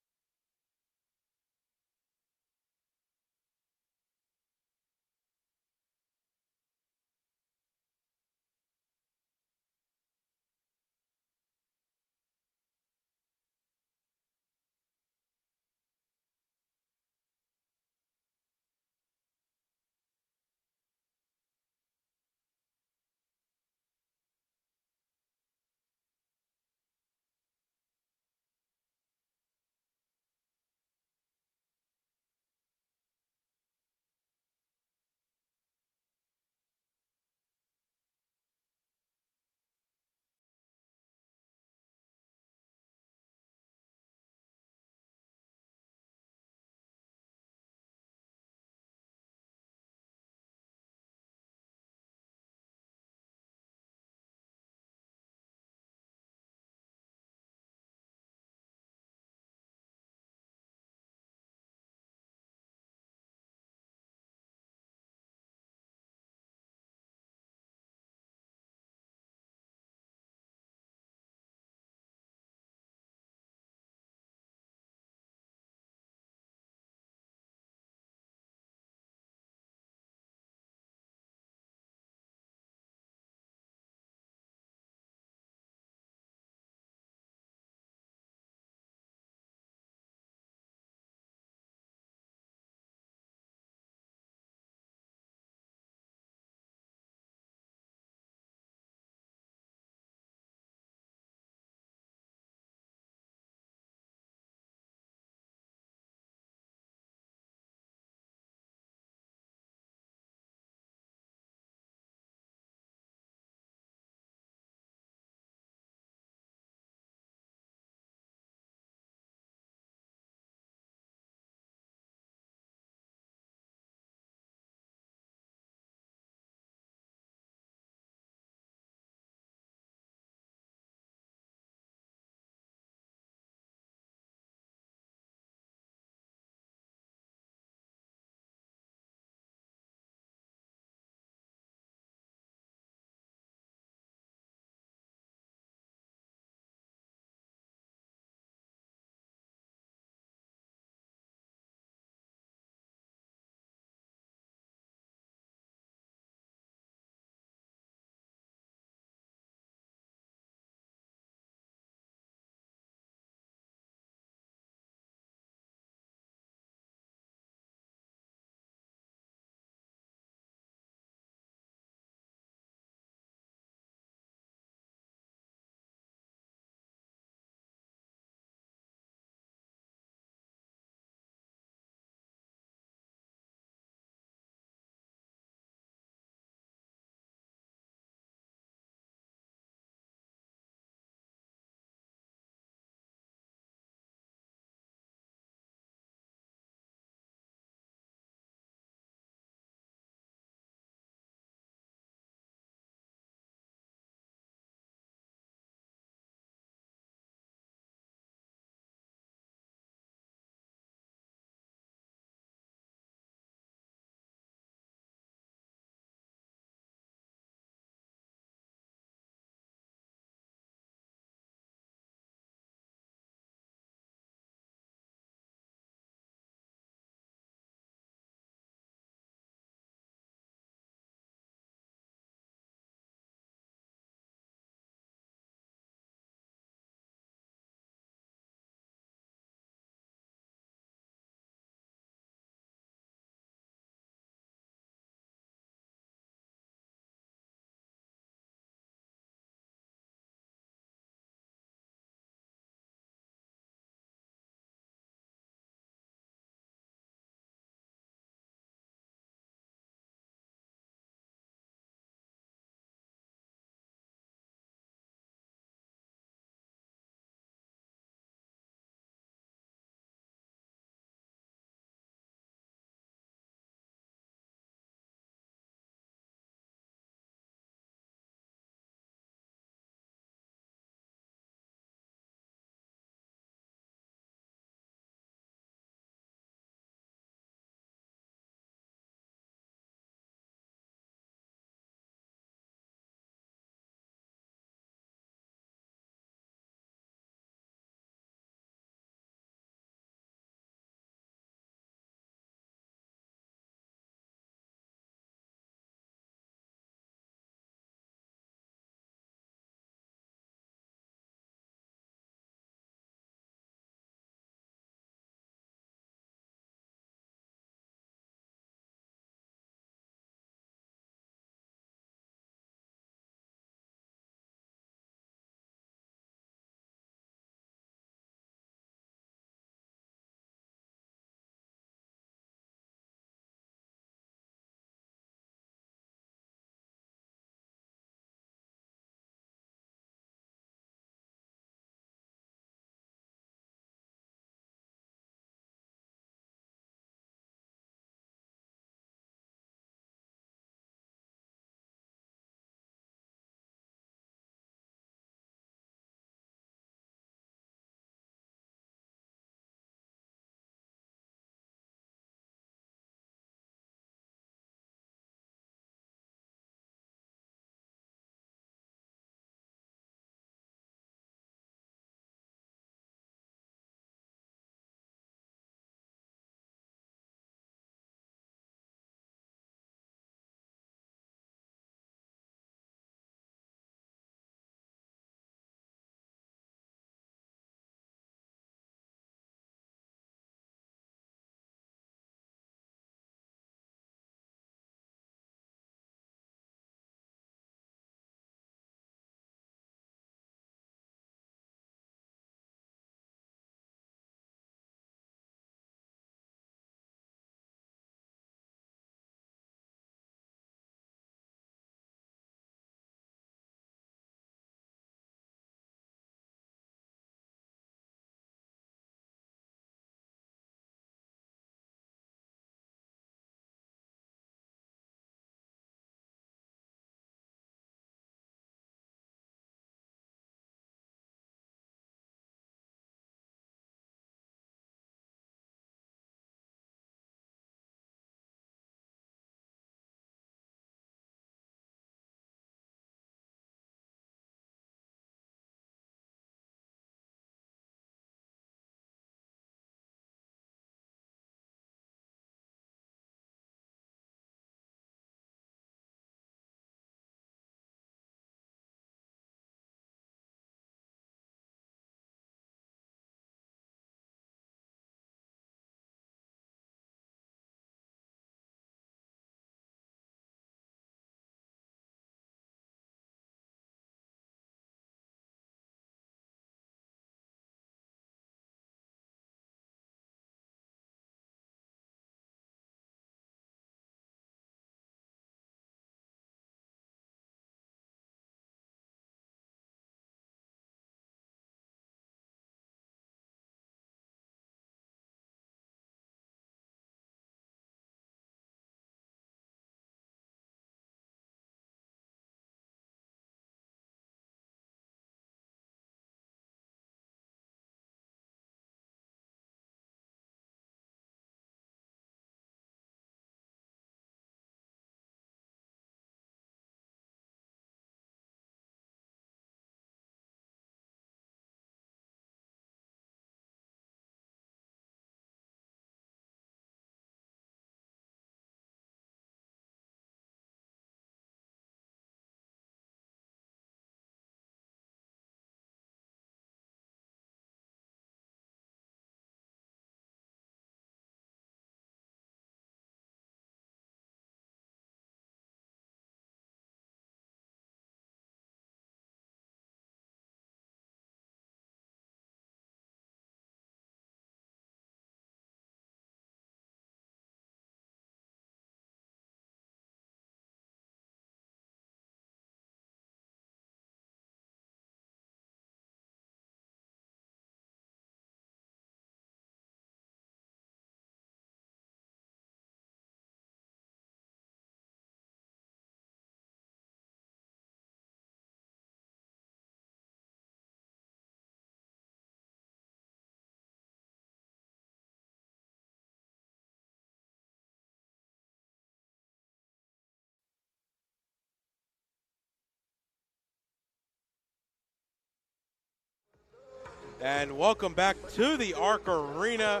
And welcome back to the Arc Arena.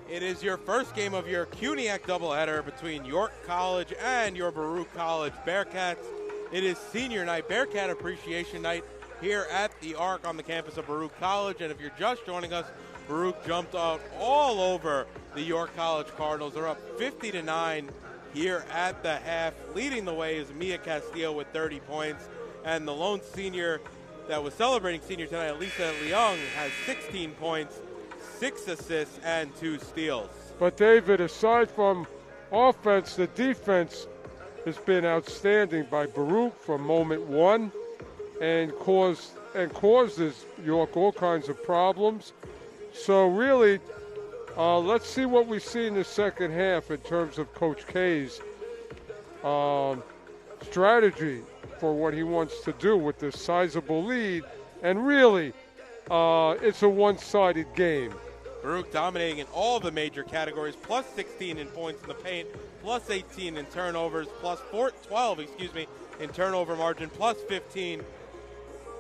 It is your first game of your CUNYAC doubleheader between York College and your Baruch College Bearcats. It is senior night, Bearcat Appreciation Night here at the Arc on the campus of Baruch College. And if you're just joining us, Baruch jumped out all over the York College Cardinals. They're up 50-9 here at the half. Leading the way is Mia Castillo with 30 points. And the lone senior that was celebrating senior tonight, Lisa Leung, has 16 points, 6 assists, and 2 steals. But David, aside from offense, the defense has been outstanding by Baruch from moment one, and causes York all kinds of problems. So really, let's see what we see in the second half in terms of Coach K's strategy for what he wants to do with this sizable lead. And really, it's a one-sided game. Baruch dominating in all the major categories, plus 16 in points in the paint, plus 18 in turnovers, plus 12 in turnover margin, plus 15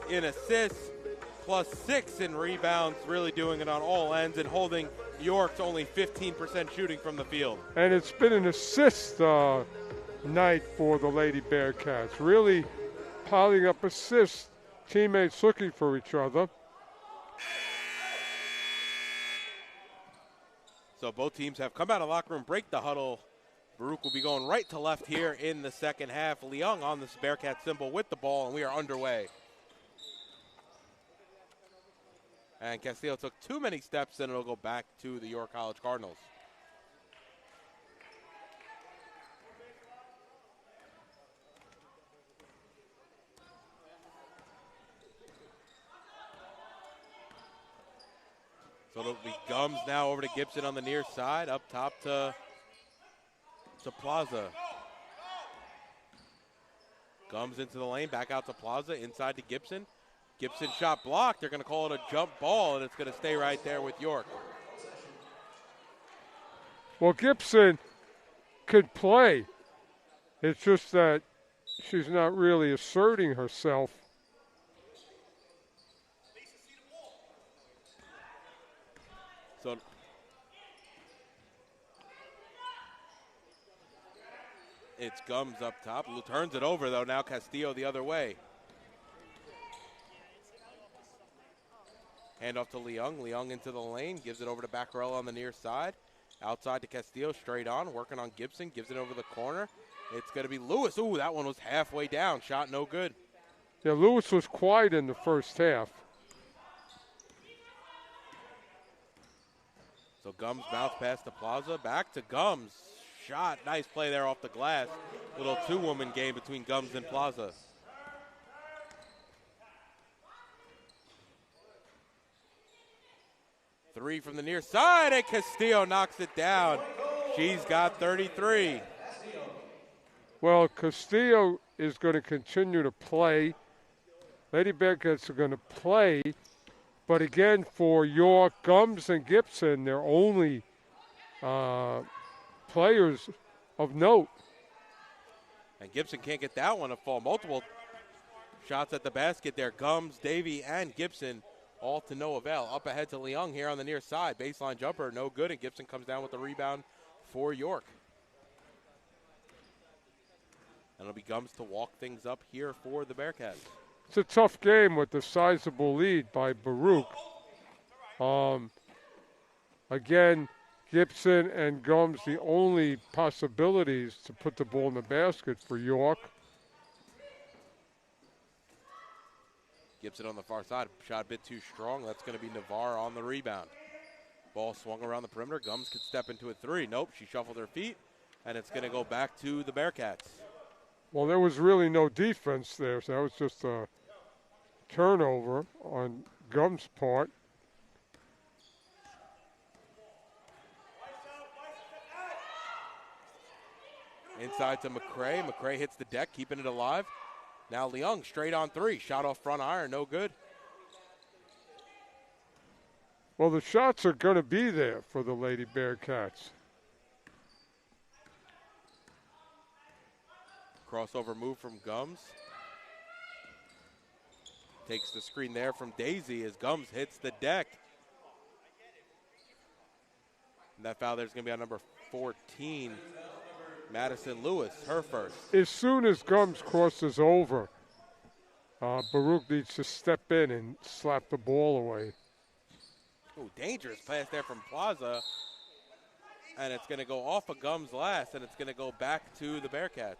in assists, plus 6 in rebounds, really doing it on all ends and holding York to only 15% shooting from the field. And it's been an assist night for the Lady Bearcats, really piling up assists, teammates looking for each other. So both teams have come out of locker room, break the huddle. Baruch will be going right to left here in the second half. Leung on this Bearcat symbol with the ball, and we are underway. And Castillo took too many steps, and it'll go back to the York College Cardinals. So it'll be Gums now over to Gibson on the near side, up top to Plaza. Gums into the lane, back out to Plaza, inside to Gibson. Gibson shot blocked. They're going to call it a jump ball, and it's going to stay right there with York. Well, Gibson could play. It's just that she's not really asserting herself. So it's Gums up top. Turns it over, though. Now Castillo the other way. Handoff to Leung. Leung into the lane. Gives it over to Baccarella on the near side. Outside to Castillo. Straight on. Working on Gibson. Gives it over the corner. It's going to be Lewis. Ooh, that one was halfway down. Shot no good. Yeah, Lewis was quiet in the first half. So Gums bounce pass to Plaza. Back to Gums. Shot. Nice play there off the glass. Little two-woman game between Gums and Plaza. Three from the near side, and Castillo knocks it down. She's got 33. Well, Castillo is going to continue to play. Lady Bearcats are going to play. But again, for York, Gums and Gibson, they're only players of note. And Gibson can't get that one to fall. Multiple shots at the basket there. Gums, Davey, and Gibson all to no avail. Up ahead to Leung here on the near side. Baseline jumper, no good, and Gibson comes down with the rebound for York. And it'll be Gums to walk things up here for the Bearcats. It's a tough game with the sizable lead by Baruch. Again, Gibson and Gums the only possibilities to put the ball in the basket for York. Gibson on the far side, shot a bit too strong. That's going to be Navarre on the rebound. Ball swung around the perimeter. Gums could step into a three. Nope, she shuffled her feet, and it's going to go back to the Bearcats. Well, there was really no defense there, so that was just a turnover on Gums' part. Inside to McCray. McCray hits the deck, keeping it alive. Now Leung straight on three. Shot off front iron, no good. Well, the shots are going to be there for the Lady Bearcats. Crossover move from Gums. Takes the screen there from Daisy as Gums hits the deck. And that foul there's going to be on number 14, Madison Lewis, her first. As soon as Gums crosses over, Baruch needs to step in and slap the ball away. Ooh, dangerous pass there from Plaza. And it's going to go off of Gums last, and it's going to go back to the Bearcats.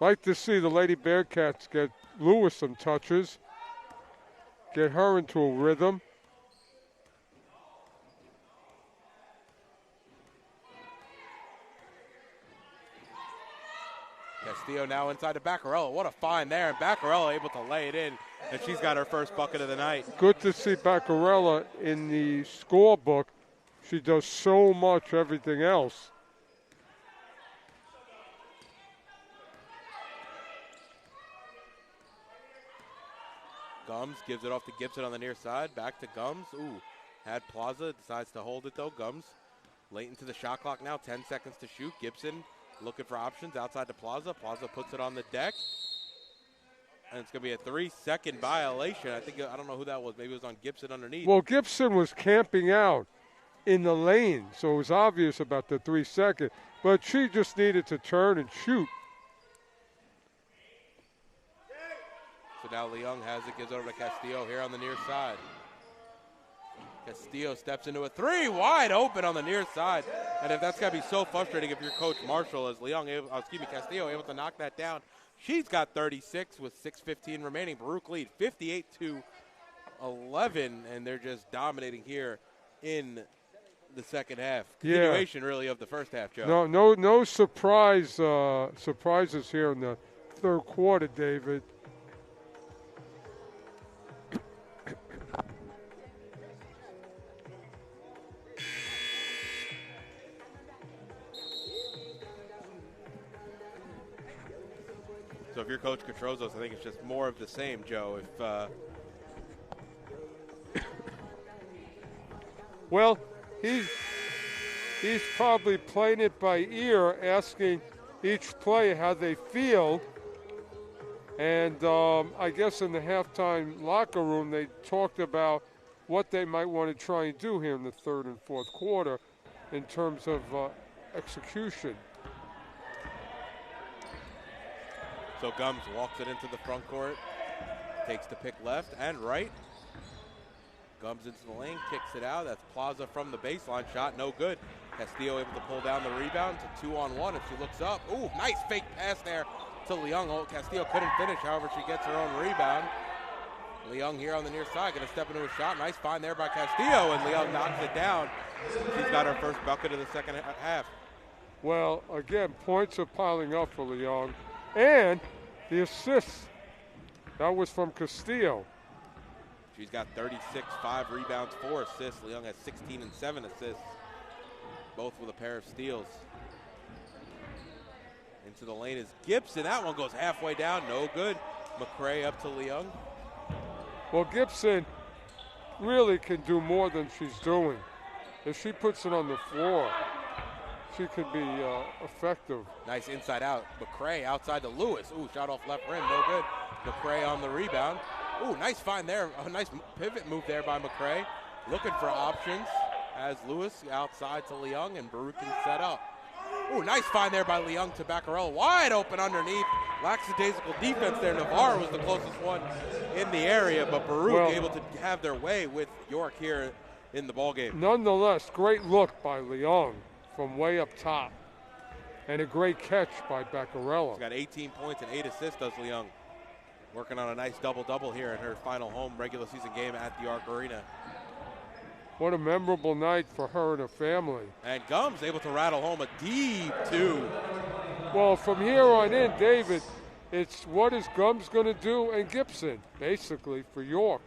Like to see the Lady Bearcats get Lewis some touches, get her into a rhythm. Castillo now inside to Baccarella. What a find there. And Baccarella able to lay it in, and she's got her first bucket of the night. Good to see Baccarella in the scorebook. She does so much everything else. Gums gives it off to Gibson on the near side. Back to Gums. Ooh, had Plaza. Decides to hold it, though. Gums late into the shot clock now. 10 seconds to shoot. Gibson looking for options outside to Plaza. Plaza puts it on the deck. And it's going to be a 3-second violation. I don't know who that was. Maybe it was on Gibson underneath. Well, Gibson was camping out in the lane, so it was obvious about the 3-second. But she just needed to turn and shoot. So now Leung has it, gives it over to Castillo here on the near side. Castillo steps into a three, wide open on the near side. And if that's got to be so frustrating if you're Coach Marshall, as Castillo able to knock that down. She's got 36 with 6:15 remaining. Baruch lead 58-11, and they're just dominating here in the second half. Continuation, really, of the first half, Joe. No surprises here in the third quarter, David. So if you're Coach Katrozos, I think it's just more of the same, Joe. Well, he's probably playing it by ear, asking each player how they feel. And I guess in the halftime locker room, they talked about what they might want to try and do here in the third and fourth quarter in terms of execution. So Gums walks it into the front court, takes the pick left and right. Gums into the lane, kicks it out. That's Plaza from the baseline shot, no good. Castillo able to pull down the rebound to 2-on-1 as she looks up. Ooh, nice fake pass there to Leung. Oh, Castillo couldn't finish, however, she gets her own rebound. Leung here on the near side, going to step into a shot. Nice find there by Castillo, and Leung knocks it down. She's got her first bucket of the second half. Well, again, points are piling up for Leung. And the assists, that was from Castillo. She's got 36, 5 rebounds, 4 assists. Leung has 16 and 7 assists, both with a pair of steals. Into the lane is Gibson. That one goes halfway down, no good. McCray up to Leung. Well, Gibson really can do more than she's doing. If she puts it on the floor, she could be effective. Nice inside out. McCray outside to Lewis. Ooh, shot off left rim, no good. McCray on the rebound. Ooh, nice find there. A nice pivot move there by McCray. Looking for options as Lewis outside to Leung, and Baruch can set up. Ooh, nice find there by Leung to Baccarella. Wide open underneath. Lackadaisical defense there. Navarre was the closest one in the area, but Baruch able to have their way with York here in the ballgame. Nonetheless, great look by Leung from way up top. And a great catch by Baccarella. She's got 18 points and 8 assists, does Leung. Working on a nice double-double here in her final home regular season game at the Arc Arena. What a memorable night for her and her family. And Gums able to rattle home a deep 2. Well, from here on in, David, it's what is Gums going to do and Gibson, basically, for York.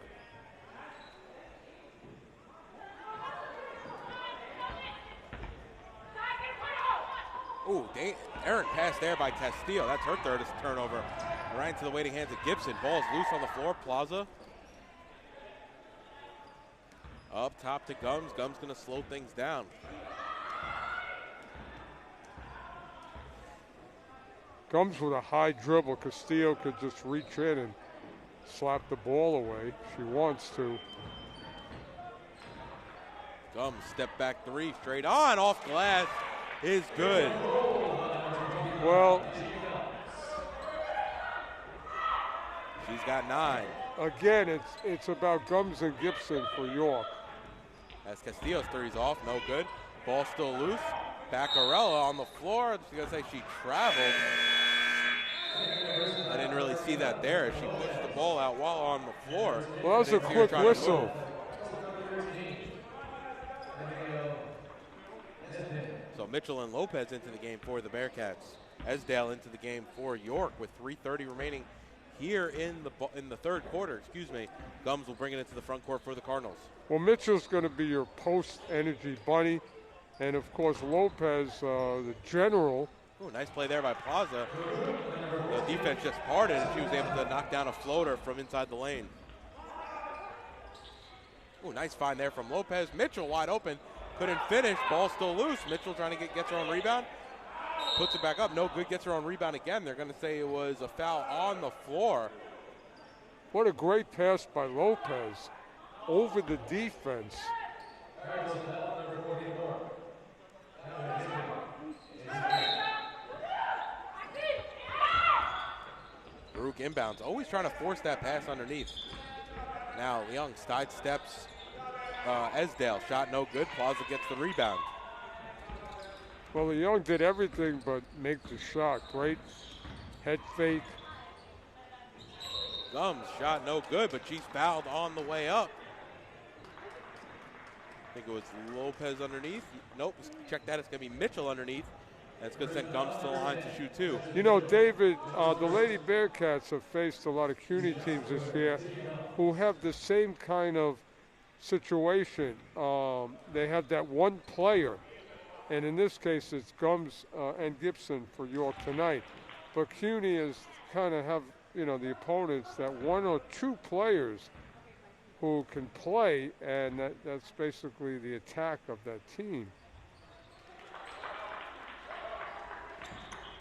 Ooh, errant pass there by Castillo. That's her third turnover. Right into the waiting hands of Gibson. Ball's loose on the floor. Plaza. Up top to Gums. Gums going to slow things down. Gums with a high dribble. Castillo could just reach in and slap the ball away. She wants to. Gums step back three, straight on, off glass, is good. Well, she's got 9. Again, it's about Gums and Gibson for York. As Castillo's three's off, no good. Ball still loose. Baccarella on the floor. She's going to say she traveled. I didn't really see that there. She pushed the ball out while on the floor. Well, that was a quick whistle. So Mitchell and Lopez into the game for the Bearcats. Esdale into the game for York with 3:30 remaining here in the third quarter. Gums will bring it into the front court for the Cardinals. Well, Mitchell's going to be your post-energy bunny. And, of course, Lopez, the general. Ooh, nice play there by Plaza. The defense just parted, and she was able to knock down a floater from inside the lane. Ooh, nice find there from Lopez. Mitchell wide open. Couldn't finish. Ball still loose. Mitchell trying to get her own rebound. Puts it back up. No good. Gets her own rebound again. They're going to say it was a foul on the floor. What a great pass by Lopez over the defense. Baruch inbounds. Always trying to force that pass underneath. Now Young side steps. Esdale shot no good. Plaza gets the rebound. Well, Young did everything but make the shot. Great head fake. Gums shot no good, but she's fouled on the way up. I think it was Lopez underneath. Nope, check that. It's going to be Mitchell underneath. That's going to send Gums to the line to shoot 2. You know, David, the Lady Bearcats have faced a lot of CUNY teams this year who have the same kind of situation. They have that one player, and in this case it's Gums and Gibson for York tonight. But CUNY is kind of have, you know, the opponents that 1 or 2 players who can play, and that's basically the attack of that team.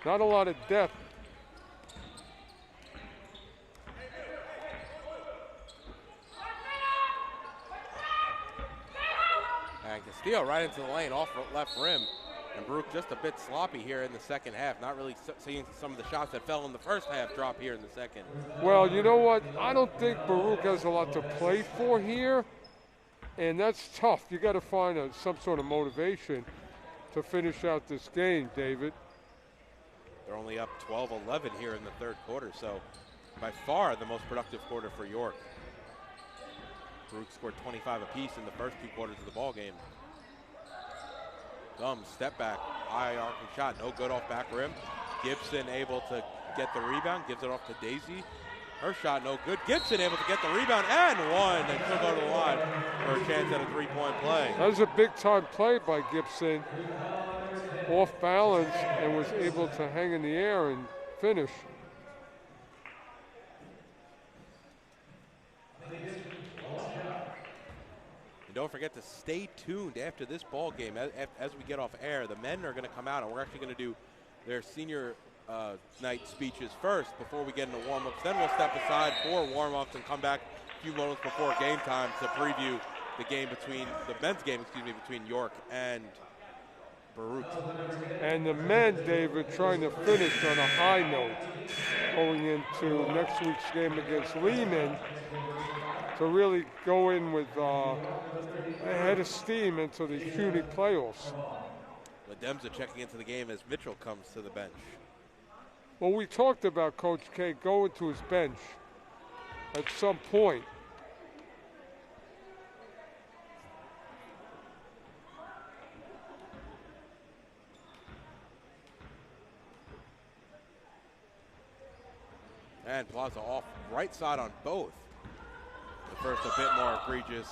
Not a lot of depth. And Castillo right into the lane off left rim. And Baruch just a bit sloppy here in the second half. Not really seeing some of the shots that fell in the first half drop here in the second. Well, you know what? I don't think Baruch has a lot to play for here. And that's tough. You got to find some sort of motivation to finish out this game, David. They're only up 12-11 here in the third quarter, so by far the most productive quarter for York. Baruch scored 25 apiece in the first 2 quarters of the ball game. Gums step back, high arcing shot, no good off back rim. Gibson able to get the rebound, gives it off to Daisy. Her shot no good. Gibson able to get the rebound and one, and she'll go to the line for a chance at a 3-point play. That was a big time play by Gibson. Off balance and was able to hang in the air and finish. And don't forget to stay tuned after this ball game. As we get off air, the men are going to come out, and we're actually going to do their senior night speeches first before we get into warm-ups. Then we'll step aside for warm-ups and come back a few moments before game time to preview the game the men's game, between York and Baruch. And the men, David, trying to finish on a high note going into next week's game against Lehman to really go in with a head of steam into the CUNY playoffs. Ledemza checking into the game as Mitchell comes to the bench. Well, we talked about Coach K going to his bench at some point. And Plaza off right side on both. The first a bit more egregious.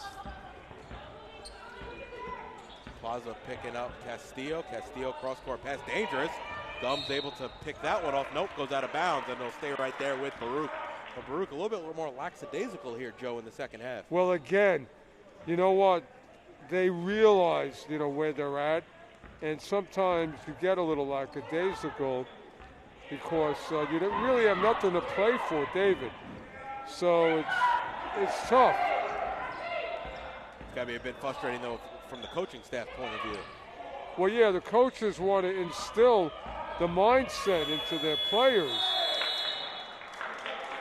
Plaza picking up Castillo. Castillo cross-court pass, dangerous. Gums able to pick that one off. Nope, goes out of bounds, and they'll stay right there with Baruch. But Baruch a little bit more lackadaisical here, Joe, in the second half. Well, again, you know what? They realize, where they're at, and sometimes you get a little lackadaisical because you don't really have nothing to play for, David. So it's tough. It's got to be a bit frustrating, though, from the coaching staff point of view. Well, yeah, the coaches want to instill the mindset into their players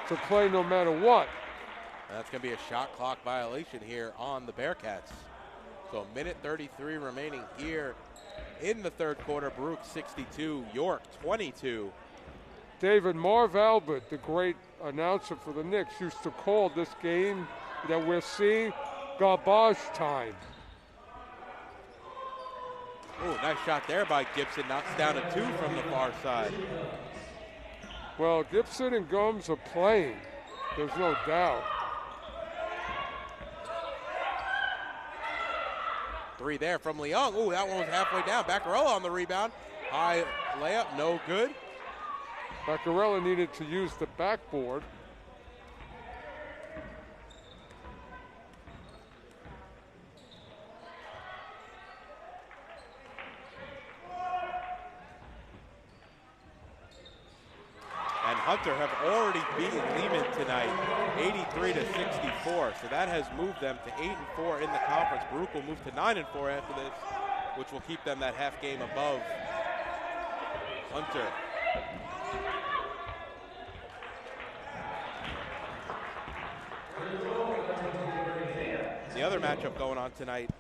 to play no matter what. That's going to be a shot clock violation here on the Bearcats. So a minute 33 remaining here in the third quarter. Baruch 62, York 22. David, Marv Albert, the great announcer for the Knicks, used to call this game that we're seeing garbage time. Oh, nice shot there by Gibson. Knocks down a 2 from the far side. Well, Gibson and Gums are playing. There's no doubt. 3 there from Leung. Oh, that one was halfway down. Baccarella on the rebound. High layup, no good. Baccarella needed to use the backboard. And Hunter have already beaten Lehman tonight, 83-64. So that has moved them to 8-4 in the conference. Baruch will move to 9-4 after this, which will keep them that half game above Hunter. The other matchup going on tonight,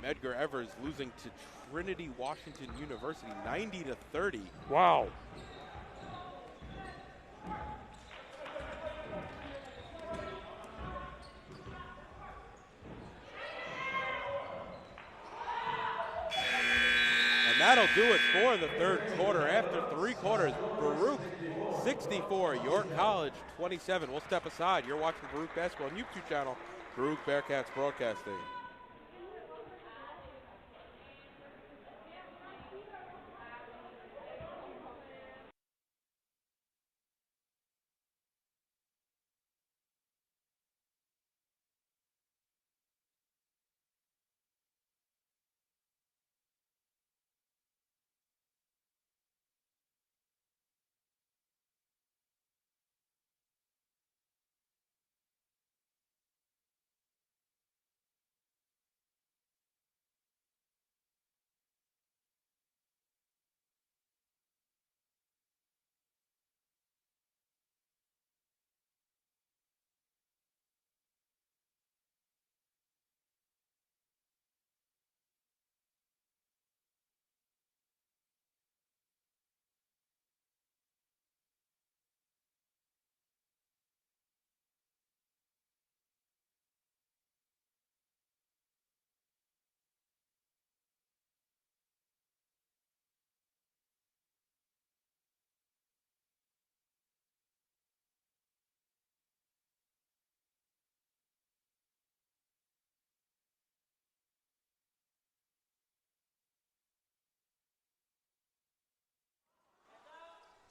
Medgar Evers losing to Trinity Washington University 90-30. Wow. And that'll do it for the third quarter. After 3 quarters, Baruch 64, York College 27. We'll step aside. You're watching Baruch Basketball on YouTube channel, Baruch Bearcats Broadcasting.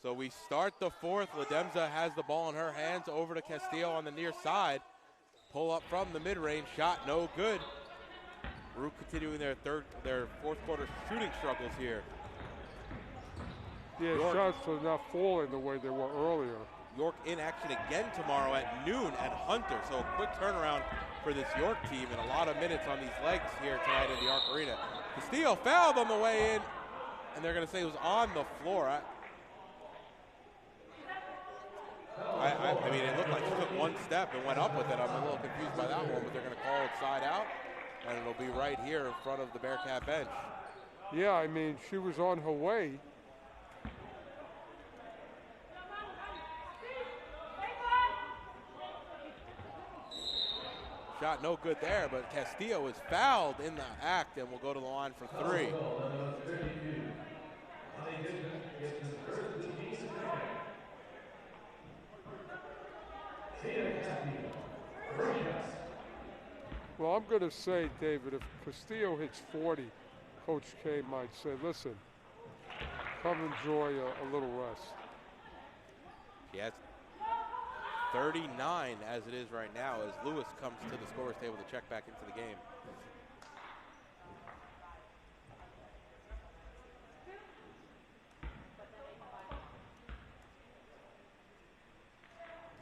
So we start the fourth. Ledemza has the ball in her hands over to Castillo on the near side. Pull up from the mid-range shot, no good. Baruch continuing their fourth quarter shooting struggles here. Yeah, York, shots are not falling the way they were earlier. York in action again tomorrow at noon at Hunter. So a quick turnaround for this York team and a lot of minutes on these legs here tonight in the Arc Arena. Castillo fouled on the way in, and they're going to say it was on the floor. I mean, it looked like she took one step and went up with it. I'm a little confused by that one, but they're going to call it side out, and it'll be right here in front of the Bearcat bench. Yeah, I mean, she was on her way. Shot no good there, but Castillo is fouled in the act and will go to the line for 3. Well, I'm going to say, David, if Castillo hits 40, Coach K might say, listen, come enjoy a little rest. She has 39 as it is right now as Lewis comes to the scorer's table to check back into the game.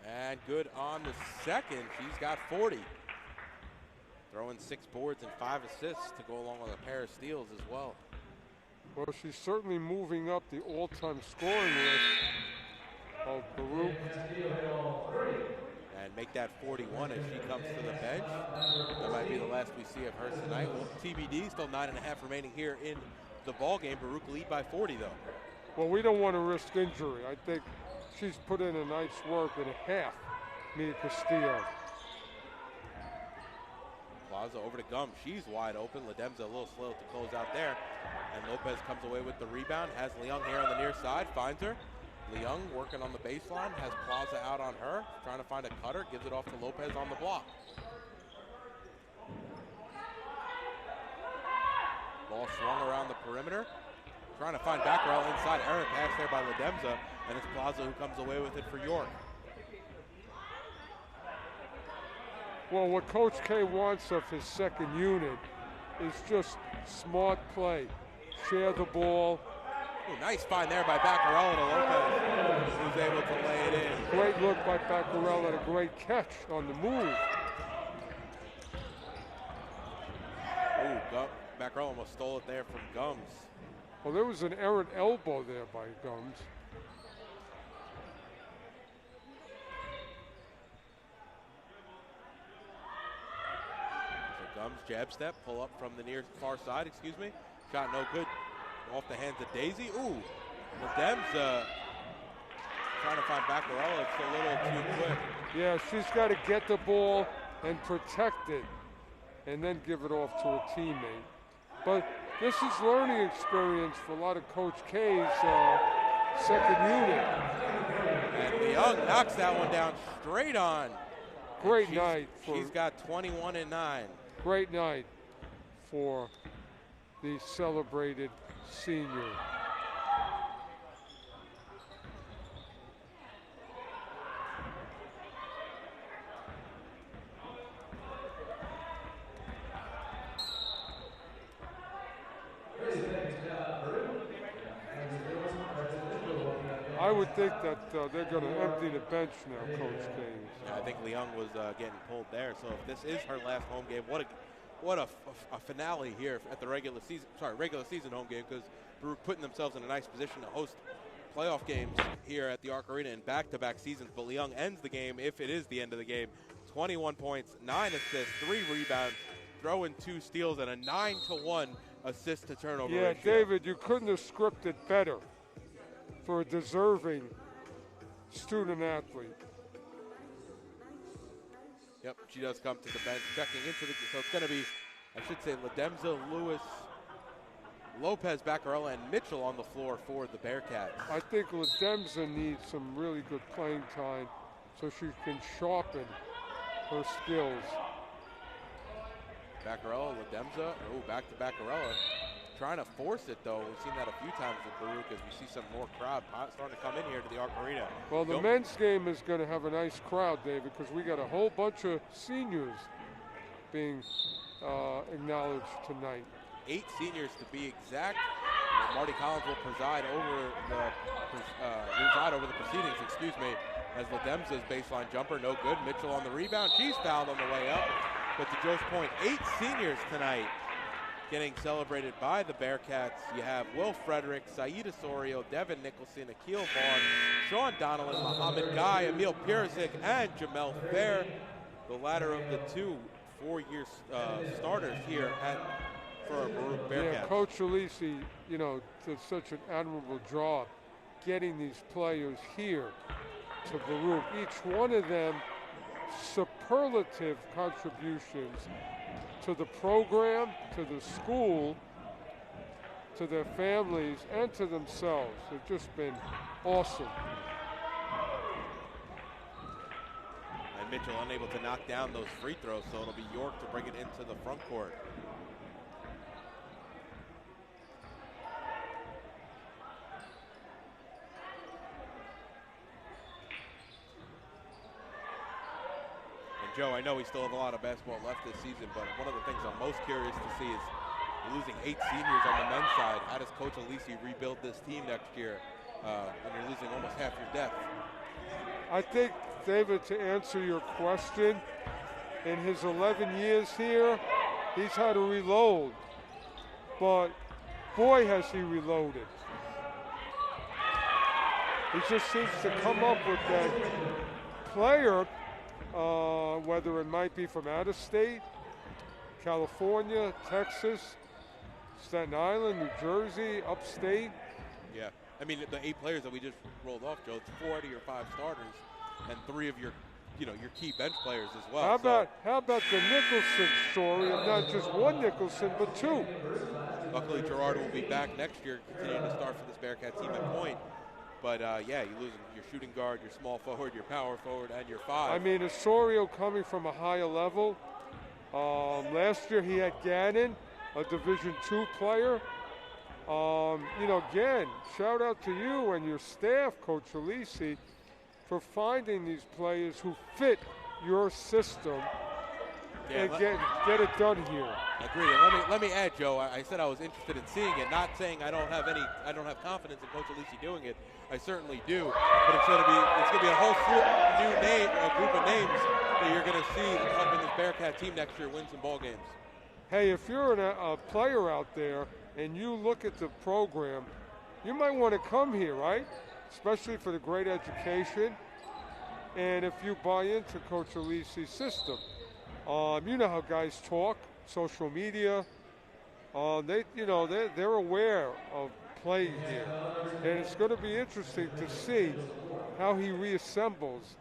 And good on the second. She's got 40. Throwing 6 boards and 5 assists to go along with a pair of steals as well. Well, she's certainly moving up the all-time scoring list of Baruch. And make that 41 as she comes to the bench. That might be the last we see of her tonight. Well, TBD, still 9.5 remaining here in the ball game. Baruch lead by 40, though. Well, we don't want to risk injury. I think she's put in a nice work and a half, Mia Castillo. Plaza over to Gum. She's wide open. Ledemza a little slow to close out there. And Lopez comes away with the rebound. Has Leung here on the near side. Finds her. Leung working on the baseline. Has Plaza out on her. Trying to find a cutter. Gives it off to Lopez on the block. Ball swung around the perimeter. Trying to find Baccarel inside. Errant pass there by Ledemza. And it's Plaza who comes away with it for York. Well, what Coach K wants of his second unit is just smart play. Share the ball. Ooh, nice find there by Baccarel to Lopez, who's able to lay it in. Great look by Baccarel and a great catch on the move. Ooh, Baccarel almost stole it there from Gums. Well, there was an errant elbow there by Gums. Gums jab step, pull up from the near far side, excuse me. Shot no good, off the hands of Daisy. Ooh, Ledemza trying to find Baccarel. It's a little too quick. Yeah, she's got to get the ball and protect it and then give it off to a teammate. But this is learning experience for a lot of Coach K's second unit. And Leung knocks that one down straight on. Great night. She's got 21 and 9. Great night for the celebrated senior. I would think that they're going to empty the bench now, Coach K. Yeah, I think Leung was getting pulled there. So if this is her last home game, what a finale here at the regular season home game, because we're putting themselves in a nice position to host playoff games here at the Arc Arena in back-to-back seasons. But Leung ends the game, if it is the end of the game, 21 points, 9 assists, 3 rebounds, throwing 2 steals, and a 9-to-1 assist to turnover Yeah, ratio. David, you couldn't have scripted better for a deserving student athlete. Yep, she does come to the bench, checking into the, so it's going to be, I should say, Ledemza, Lewis, Lopez, Baccarella, and Mitchell on the floor for the Bearcats. I think Ledemza needs some really good playing time so she can sharpen her skills. Baccarella, Ledemza, back to Baccarella. Trying to force it, though. We've seen that a few times with Baruch as we see some more crowd starting to come in here to the Arc Arena. Well, the men's game is going to have a nice crowd, David, because we got a whole bunch of seniors being acknowledged tonight. 8 seniors to be exact. Marty Collins will preside over the proceedings, excuse me, as Ledemza's baseline jumper, no good. Mitchell on the rebound. She's fouled on the way up. But to Joe's point, 8 seniors tonight getting celebrated by the Bearcats. You have Will Frederick, Saeed Osorio, Devin Nicholson, Akil Vaughn, Sean Donnellan, Muhammad Guy, Emil Purizic, and Jamel Fair. The latter of the 2 four-year starters here for Baruch Bearcats. Yeah, Coach Alisi, did such an admirable job getting these players here to Baruch. Each one of them superlative contributions to the program, to the school, to their families, and to themselves. They've just been awesome. And Mitchell unable to knock down those free throws, so it'll be York to bring it into the front court. Joe, I know we still have a lot of basketball left this season, but one of the things I'm most curious to see is losing 8 seniors on the men's side. How does Coach Alisi rebuild this team next year when you're losing almost half your depth? I think, David, to answer your question, in his 11 years here, he's had to reload. But boy, has he reloaded. He just seems to come up with that player, whether it might be from out of state, California, Texas, Staten Island, New Jersey, upstate. Yeah. I mean, the 8 players that we just rolled off, Joe, it's 4 out of your 5 starters and 3 of your, your key bench players as well. How about the Nicholson story of not just one Nicholson, but 2? Luckily, Gerard will be back next year, continuing to start for this Bearcat team at point. But, yeah, you're losing your shooting guard, your small forward, your power forward, and your 5. I mean, Osorio coming from a higher level. Last year he had Gannon, a Division II player. Again, shout out to you and your staff, Coach Alisi, for finding these players who fit your system and get it done here. Agreed. And let me add, Joe. I said I was interested in seeing it, not saying I don't have confidence in Coach Alisi doing it. I certainly do, but it's gonna be a whole group of names that you're gonna see helping this Bearcat team next year win some ball games. Hey, if you're a player out there and you look at the program, you might want to come here, right? Especially for the great education, and if you buy into Coach Alisi's system. You know how guys talk, social media. They're aware of play here, and it's going to be interesting to see how he reassembles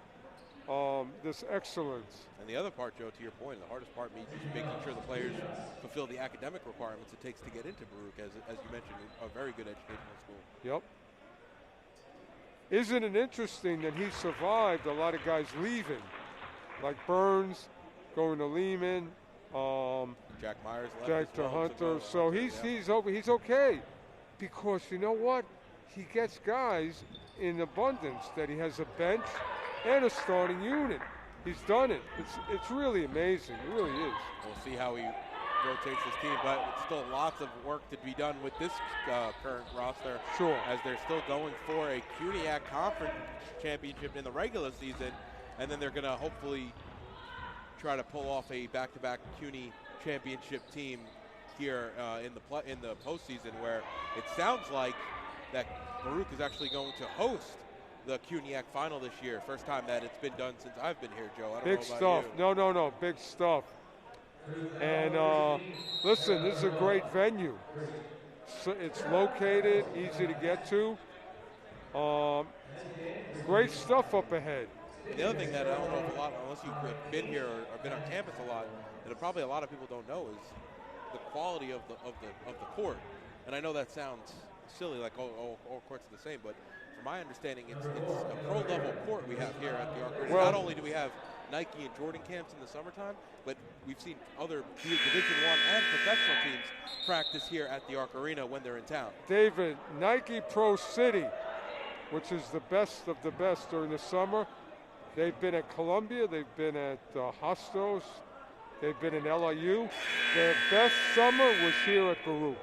this excellence. And the other part, Joe, to your point, the hardest part is making sure the players fulfill the academic requirements it takes to get into Baruch, as you mentioned, a very good educational school. Yep. Isn't it interesting that he survived a lot of guys leaving, like Burns, going to Lehman, Jack Myers left, Jack to Hunter. So he's okay, because you know what? He gets guys in abundance that he has a bench and a starting unit. He's done it. It's really amazing. It really is. We'll see how he rotates his team, but it's still lots of work to be done with this current roster. Sure. As they're still going for a CUNYAC Conference Championship in the regular season, and then they're going to hopefully try to pull off a back-to-back CUNY championship team here in the postseason, where it sounds like that Baruch is actually going to host the CUNYAC final this year. First time that it's been done since I've been here, Joe. I don't big know stuff. about you. No, big stuff. And listen, this is a great venue. So it's located, easy to get to. Great stuff up ahead. The other thing that I don't know if a lot, unless you've been here or been on campus a lot, that probably a lot of people don't know is the quality of the court. And I know that sounds silly, like all courts are the same, but from my understanding, it's a pro-level court we have here at the Arc Arena. Not only do we have Nike and Jordan camps in the summertime, but we've seen other Division I and professional teams practice here at the Arc Arena when they're in town. David, Nike Pro City, which is the best of the best during the summer. They've been at Columbia, they've been at Hostos, they've been in LIU. Their best summer was here at Baruch.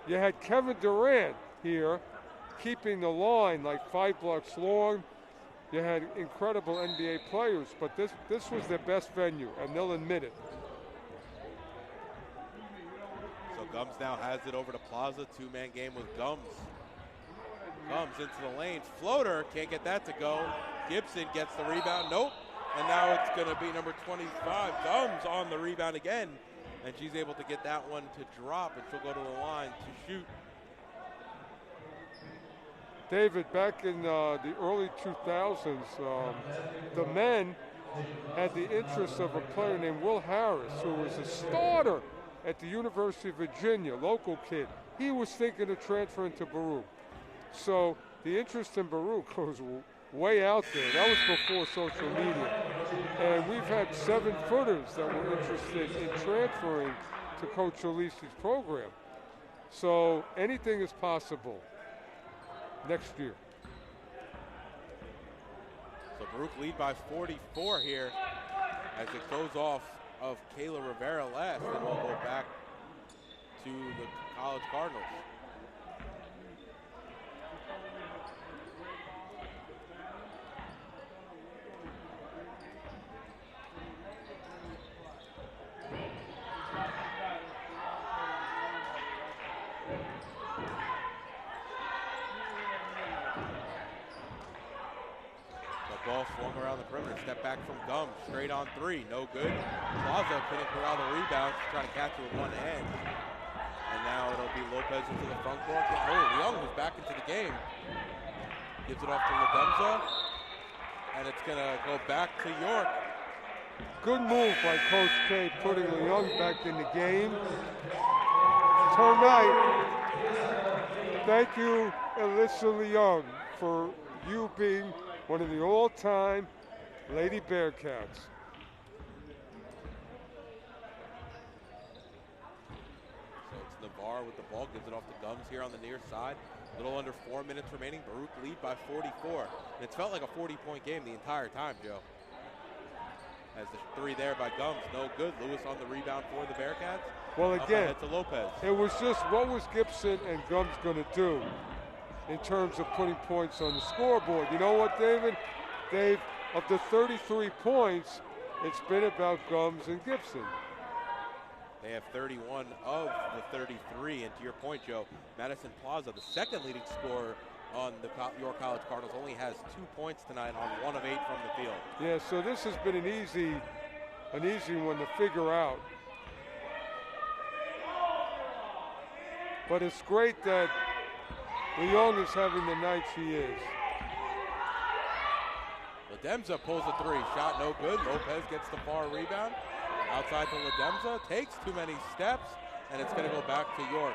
You had Kevin Durant here, keeping the line like 5 blocks long. You had incredible NBA players, but this was their best venue, and they'll admit it. So Gums now has it over to Plaza. 2-man game with Gums. Gums into the lane. Floater, can't get that to go. Gibson gets the rebound. Nope. And now it's going to be number 25. Gums on the rebound again. And she's able to get that one to drop, and she'll go to the line to shoot. David, back in the early 2000s, the men had the interest of a player named Will Harris, who was a starter at the University of Virginia, local kid. He was thinking of transferring to Baruch. So the interest in Baruch was way out there. That was before social media. And we've had 7-footers that were interested in transferring to Coach Alisi's program. So anything is possible next year. So Baruch lead by 44 here as it goes off of Kayla Rivera last, and we'll go back to the College Cardinals. Ball swung around the perimeter. Step back from Gums. Straight on three. No good. Plaza couldn't corral the rebound. She's trying to catch it with one hand. And now it'll be Lopez into the front court. Oh, Young was back into the game. Gives it off to Ledemza. And it's going to go back to York. Good move by Coach K, putting Leung back in the game. Tonight, thank you, Alyssa Leung, for you being one of the all-time Lady Bearcats. So it's Navarre with the ball, gives it off to Gums here on the near side. A little under 4 minutes remaining. Baruch lead by 44. And it's felt like a 40-point game the entire time, Joe. As the three there by Gums, no good. Lewis on the rebound for the Bearcats. Well, again, it's a Lopez. It was just what was Gibson and Gums going to do in terms of putting points on the scoreboard. You know what, David? Dave, of the 33 points, it's been about Gums and Gibson. They have 31 of the 33. And to your point, Joe, Madison Plaza, the second leading scorer on the York College Cardinals, only has 2 points tonight on 1 of 8 from the field. Yeah, so this has been an easy one to figure out. But it's great that Leung is having the night she is. Ledemza pulls a three. Shot no good. Lopez gets the far rebound. Outside to Ledemza. Takes too many steps, and it's going to go back to York.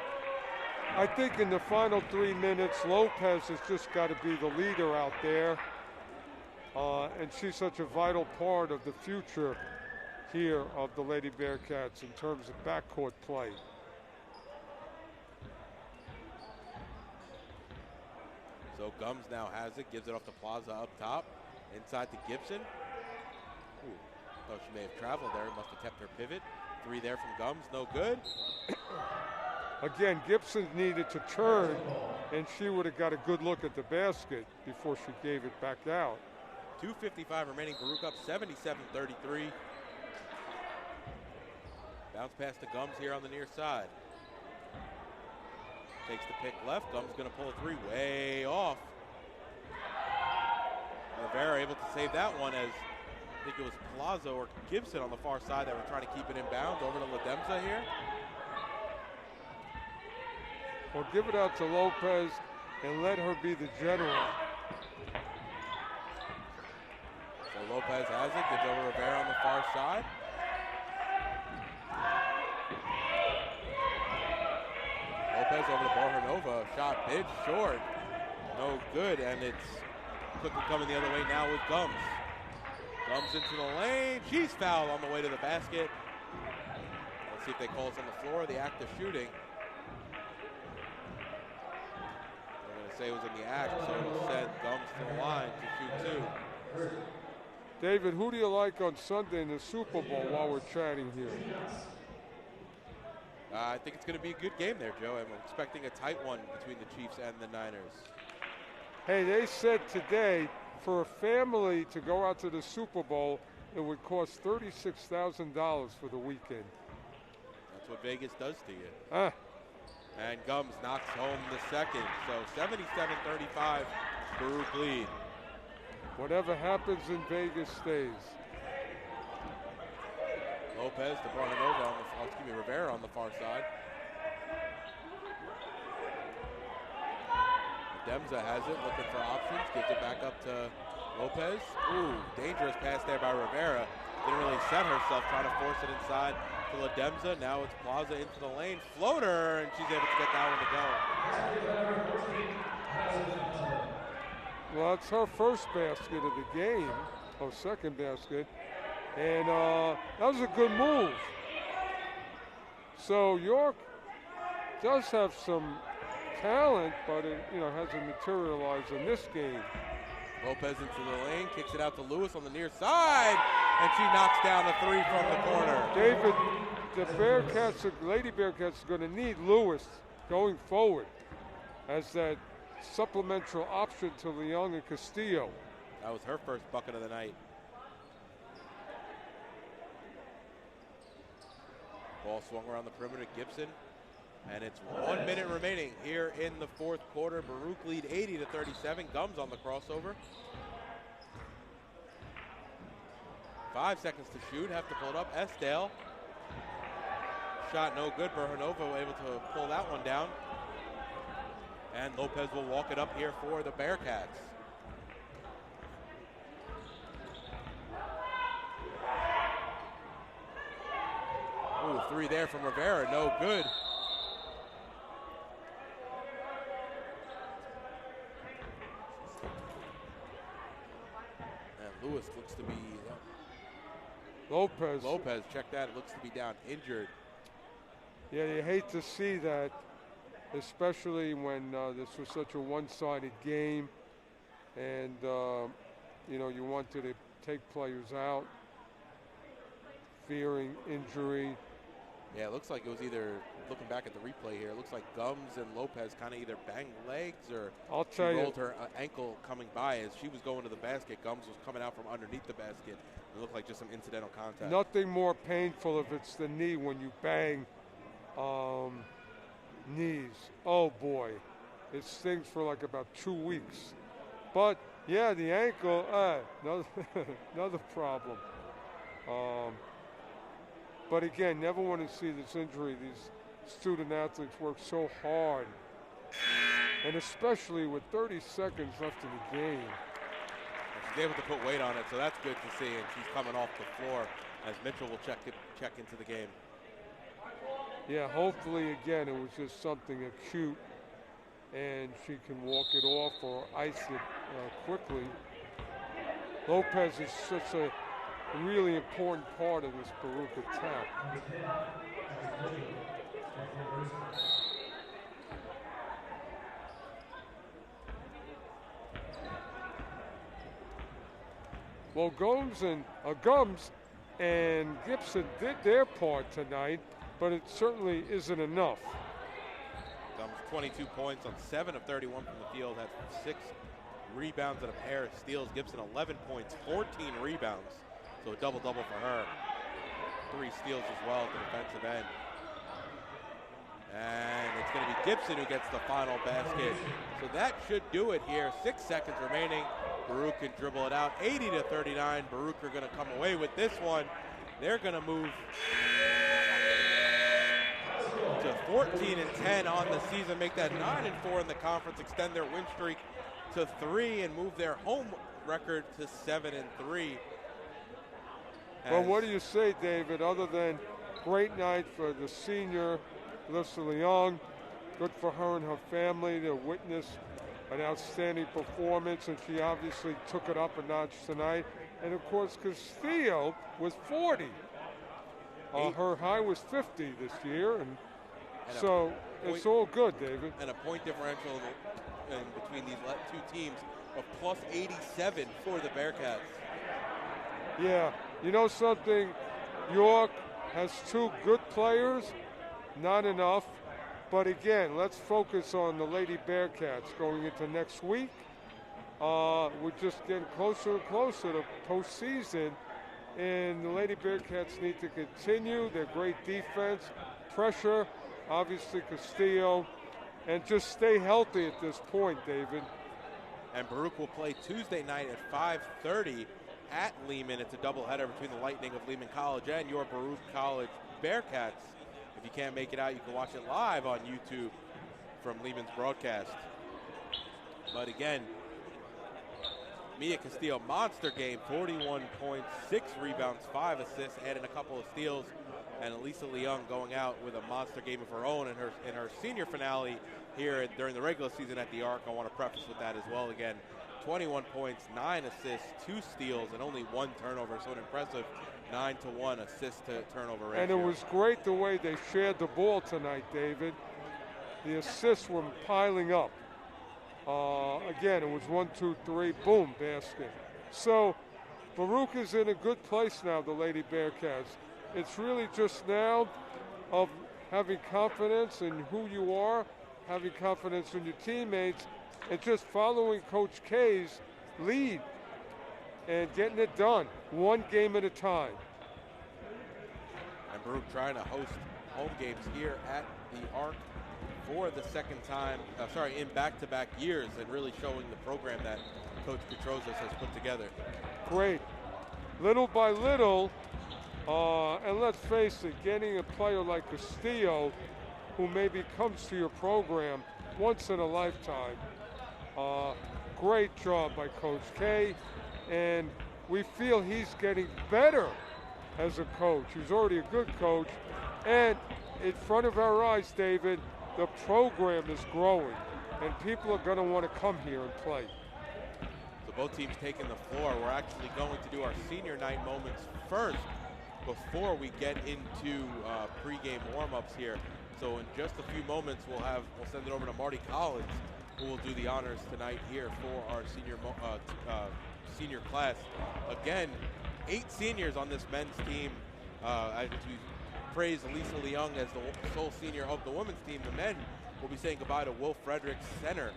I think in the final 3 minutes, Lopez has just got to be the leader out there. And she's such a vital part of the future here of the Lady Bearcats in terms of backcourt play. So Gums now has it, gives it off to Plaza up top. Inside to Gibson. Ooh, thought she may have traveled there. Must have kept her pivot. Three there from Gums, no good. Again, Gibson needed to turn, and she would have got a good look at the basket before she gave it back out. 2:55 remaining. Baruch up 77-33. Bounce pass to Gums here on the near side. Takes the pick left. Gums going to pull a three way off. Rivera able to save that one, as I think it was Plaza or Gibson on the far side that were trying to keep it in bounds. Over to Ledemza here. Well, give it out to Lopez and let her be the general. So Lopez has it, gives over Rivera on the far side. Lopez over to Borjanova. Shot bid short. No good, and it's quickly coming the other way now with Gums. Gums into the lane. She's fouled on the way to the basket. Let's see if they call us on the floor. The act of shooting. I'm going to say it was in the act, so it'll send Gums to the line to shoot two. David, who do you like on Sunday in the Super Bowl while we're chatting here? I think it's going to be a good game there, Joe. I'm expecting a tight one between the Chiefs and the Niners. Hey, they said today for a family to go out to the Super Bowl, it would cost $36,000 for the weekend. That's what Vegas does to you. Ah. And Gums knocks home the second. So 77-35, Baruch lead. Whatever happens in Vegas stays. Lopez to Borjanova Rivera on the far side. Demza has it, looking for options, gives it back up to Lopez. Ooh, dangerous pass there by Rivera. Didn't really set herself, trying to force it inside to Ledemza. Now it's Plaza into the lane. Floater, and she's able to get that one to go. Well, it's her first basket of the game, or second basket. And that was a good move. So York does have some talent, but it hasn't materialized in this game. Lopez into the lane, kicks it out to Lewis on the near side, and she knocks down a three from the corner. David, the Lady Bearcats are going to need Lewis going forward as that supplemental option to Leung and Castillo. That was her first bucket of the night. Ball swung around the perimeter, Gibson. And it's 1 minute remaining here in the fourth quarter. Baruch lead 80-37. Gums on the crossover. 5 seconds to shoot. Have to pull it up. Esdale. Shot no good. Berhanova able to pull that one down. And Lopez will walk it up here for the Bearcats. Ooh, 3 there from Rivera. No good. And Lewis looks to be... Lopez, check that. Looks to be down injured. Yeah, you hate to see that, especially when this was such a one-sided game, and you wanted to take players out, fearing injury. Yeah, it looks like it was either, looking back at the replay here, it looks like Gums and Lopez kind of either banged legs or she rolled her ankle coming by as she was going to the basket. Gums was coming out from underneath the basket. It looked like just some incidental contact. Nothing more painful if it's the knee when you bang knees. Oh boy, it stings for like about 2 weeks. But yeah, the ankle, another problem. But again, never want to see this injury. These student athletes work so hard, and especially with 30 seconds left in the game. She's able to put weight on it, so that's good to see. And she's coming off the floor as Mitchell will check into the game. Yeah, hopefully, again, it was just something acute, and she can walk it off or ice it quickly. Lopez is such a really important part of this Baruch attack. Well, Gums and Gibson did their part tonight, but it certainly isn't enough. Gums 22 points on 7 of 31 from the field, had 6 rebounds and a pair of steals. Gibson 11 points, 14 rebounds. So a double-double for her. 3 steals as well at the defensive end. And it's going to be Gibson who gets the final basket. So that should do it here. 6 seconds remaining. Baruch can dribble it out. 80-39. Baruch are going to come away with this one. They're going to move to 14-10 on the season, make that 9-4 in the conference, extend their win streak to 3, and move their home record to 7-3. Well, what do you say, David, other than great night for the senior, Alyssa Leong, good for her and her family to witness an outstanding performance, and she obviously took it up a notch tonight. And, of course, Castillo was 40. Her high was 50 this year, and so it's all good, David. And a point differential in between these 2 teams of plus 87 for the Bearcats. Yeah, you know something? York has 2 good players, not enough. But again, let's focus on the Lady Bearcats going into next week. We're just getting closer and closer to postseason, and the Lady Bearcats need to continue their great defense, pressure, obviously Castillo, and just stay healthy at this point, David. And Baruch will play Tuesday night at 5:30 at Lehman. It's a doubleheader between the Lightning of Lehman College and your Baruch College Bearcats. If you can't make it out, you can watch it live on YouTube from Lehman's broadcast. But again, Mia Castillo, monster game, 41 points, 6 rebounds, 5 assists, adding a couple of steals. And Elisa Leong going out with a monster game of her own in her senior finale here during the regular season at the Arc. I want to preface with that as well. Again, 21 points, 9 assists, 2 steals, and only 1 turnover. So an impressive 9-to-1 assist to turnover ratio. And it was great the way they shared the ball tonight, David. The assists were piling up. Again, it was 1, 2, 3, boom, basket. So Baruch is in a good place now, the Lady Bearcats. It's really just now of having confidence in who you are, having confidence in your teammates, and just following Coach K's lead and getting it done, 1 game at a time. And Baruch trying to host home games here at the Arc for the second time, in back-to-back years, and really showing the program that Coach Petrosas has put together. Great. little by little, and let's face it, getting a player like Castillo, who maybe comes to your program once in a lifetime, great job by Coach K, and we feel he's getting better as a coach. He's already a good coach, and in front of our eyes, David, the program is growing, and people are going to want to come here and play. So both teams taking the floor. We're actually going to do our senior night moments first before we get into pregame warm-ups here. So in just a few moments, we'll send it over to Marty Collins, who will do the honors tonight here for our senior class. Again, 8 seniors on this men's team. As we praise Elisa Leung as the sole senior of the women's team, the men will be saying goodbye to Will Fredericks, center,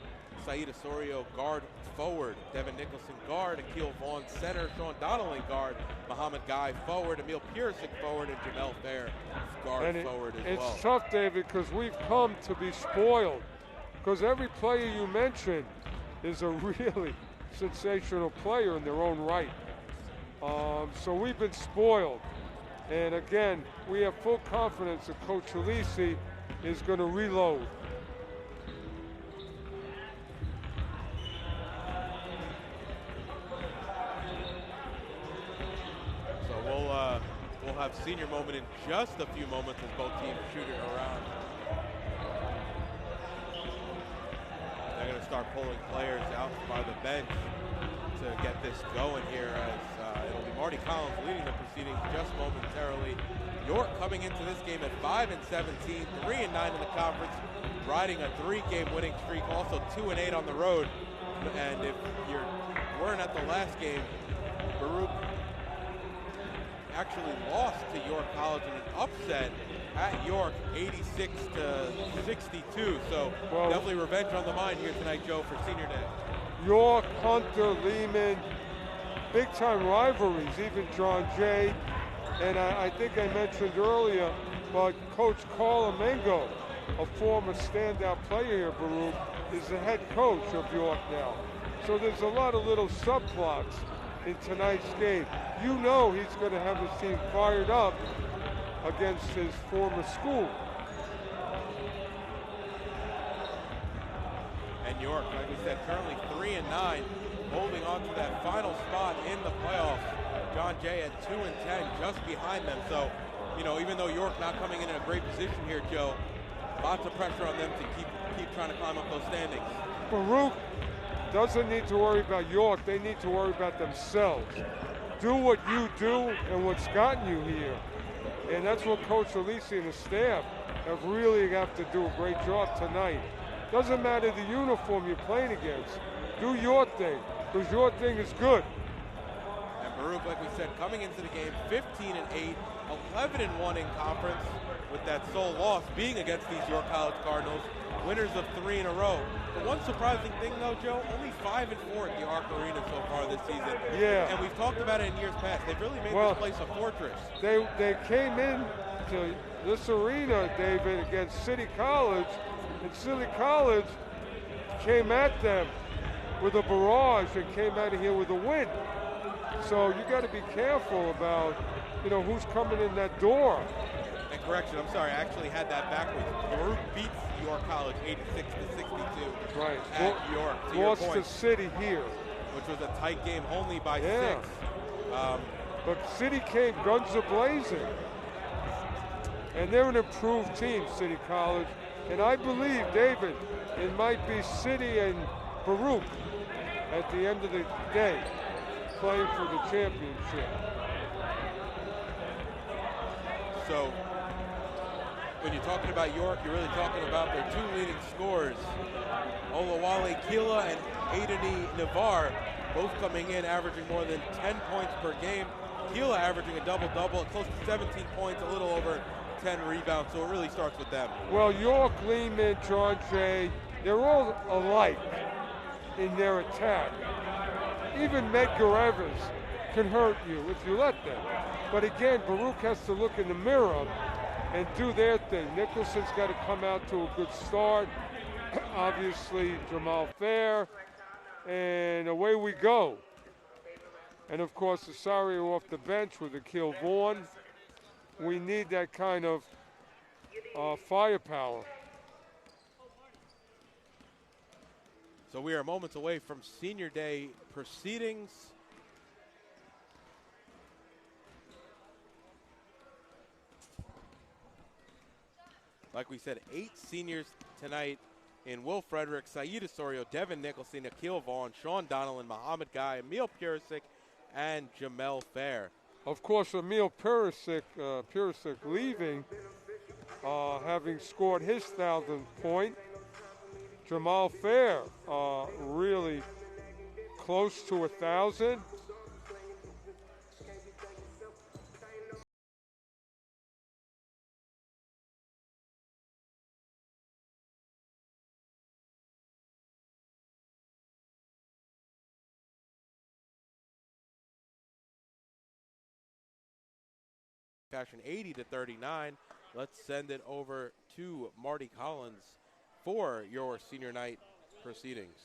Saeed Osorio, guard forward, Devin Nicholson, guard, Akil Vaughn, center, Sean Donnelly, guard, Muhammad Guy, forward, Emil Piersic, forward, and Jamel Fair, guard forward as well. It's tough, David, because we've come to be spoiled, because every player you mentioned is a really sensational player in their own right. So we've been spoiled. And again, we have full confidence that Coach Alisi is going to reload. So we'll have senior moment in just a few moments as both teams shoot it around. They're going to start pulling players out by the bench to get this going here, as it'll be Marty Collins leading the proceedings just momentarily. York coming into this game at 5-17, 3-9 in the conference, riding a 3-game winning streak, also 2-8 on the road. And if you weren't at the last game, Baruch actually lost to York College in an upset at York, 86-62. So definitely revenge on the mind here tonight, Joe, for senior day. York, Hunter, Lehman, big-time rivalries, even John Jay. And I think I mentioned earlier, but Coach Carl Amengo, a former standout player here, Baruch, is the head coach of York now. So there's a lot of little subplots in tonight's game. You know he's going to have his team fired up against his former school. And York, like we said, currently 3-9, holding on to that final spot in the playoffs. John Jay at 2-10, just behind them. So, you know, even though York not coming in a great position here, Joe, lots of pressure on them to keep trying to climb up those standings. Baruch doesn't need to worry about York. They need to worry about themselves. Do what you do and what's gotten you here. And that's what Coach Alisi and the staff have really got to do a great job tonight. Doesn't matter the uniform you're playing against. Do your thing, because your thing is good. And Baruch, like we said, coming into the game 15-8, 11-1 in conference, with that sole loss being against these York College Cardinals, winners of 3 in a row. The one surprising thing, though, Joe, only 5-4 at the Arc Arena so far this season. Yeah. And we've talked about it in years past. They've really made this place a fortress. They came in to this arena, David, against City College, and City College came at them with a barrage and came out of here with a win. So you got to be careful about, you know, who's coming in that door. And correction, I'm sorry, I actually had that backwards. Baruch beats York College 86-62. Right. At York. Lost to City here, which was a tight game, only by 6. But City came guns a-blazing. And they're an improved team, City College. And I believe, David, it might be City and Baruch at the end of the day playing for the championship. So when you're talking about York, you're really talking about their 2 leading scorers, Olawale Kila and Aidani Navar, both coming in averaging more than 10 points per game. Kila averaging a double-double, close to 17 points, a little over 10 rebounds, so it really starts with them. Well, York, Lehman, John Jay, they're all alike in their attack. Even Medgar Evers can hurt you if you let them. But again, Baruch has to look in the mirror and do their thing. Nicholson's got to come out to a good start. Obviously, Jamal Fair, and away we go. And, of course, Osorio off the bench with Akil Vaughn. We need that kind of firepower. So we are moments away from Senior Day proceedings. Like we said, 8 seniors tonight in Will Frederick, Saeed Osorio, Devin Nicholson, Akil Vaughn, Sean Donnellan, Muhammad Guy, Emil Purisic, and Jamel Fair. Of course, Emil Purisic leaving, having scored his 1,000th point. Jamal Fair really close to 1,000. Fashion 80-39. Let's send it over to Marty Collins for your senior night proceedings.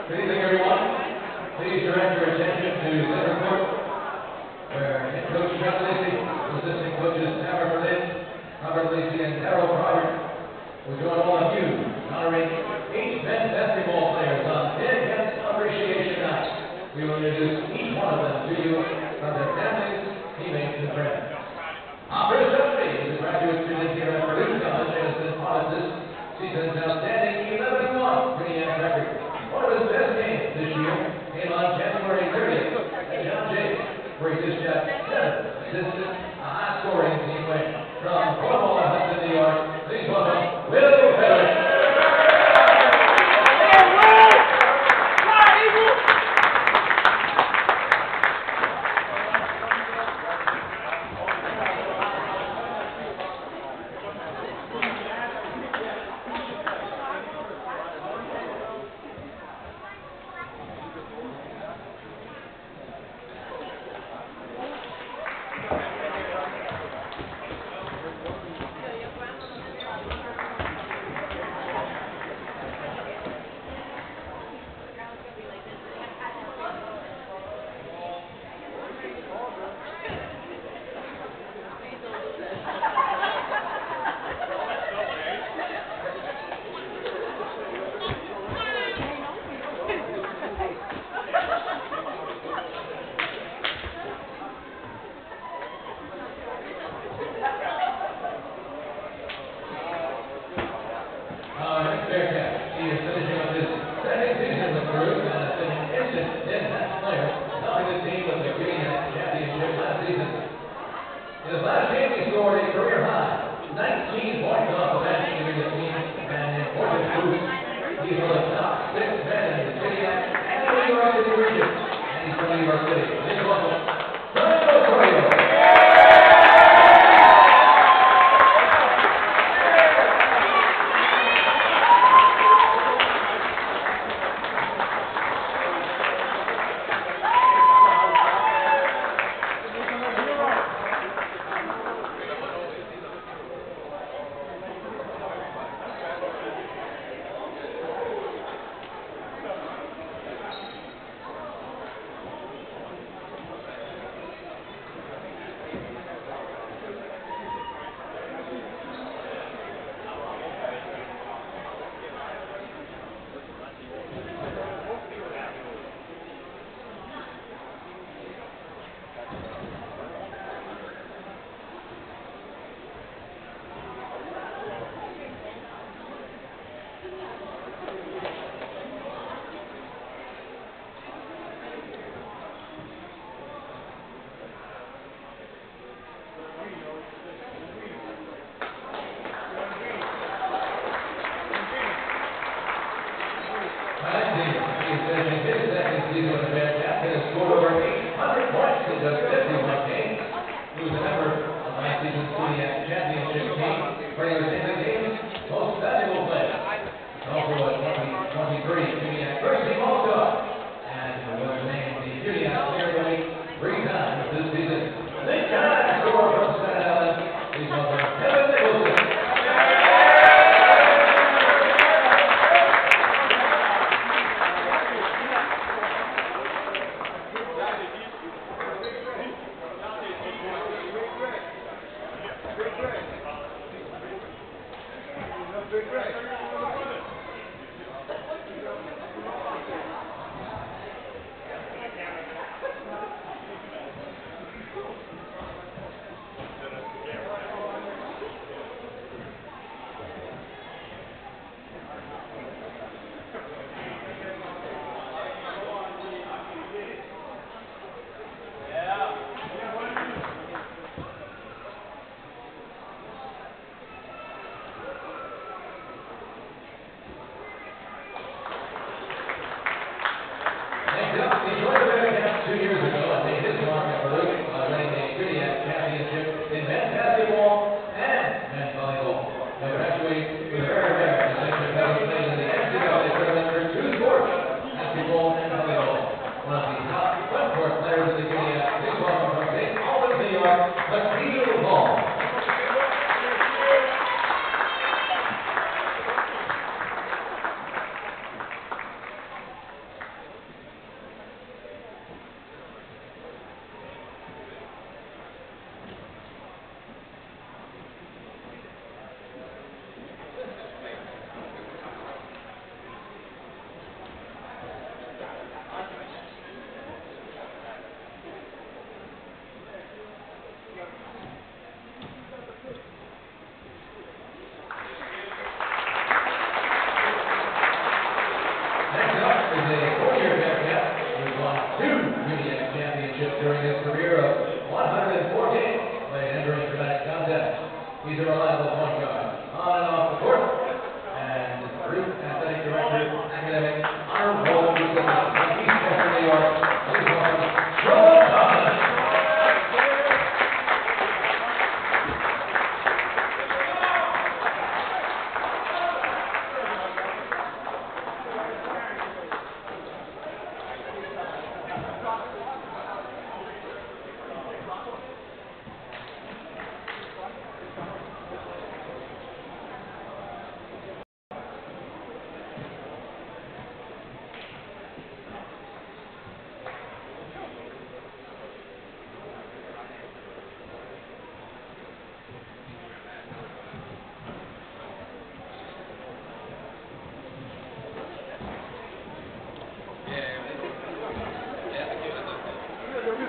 Good evening, everyone. Please direct your attention to center court, where head coach John Lacey, assistant coaches Tamara Berlin, Robert Lacey, and Harold Robert will join all of you in honoring 8 men's basketball players on Dead Guest Appreciation Night. We will introduce each one of them to you from their families, teammates, and friends. Chris Jeffrey is a graduate student here at Purdue College and has been part of this season's outstanding 11-1 Brainiac record. One of his best games this year came on January 30th at John Jay, where he just got 7 assists, a high-scoring team win. From Cornwall, Hudson, New York, please welcome Will Frederick.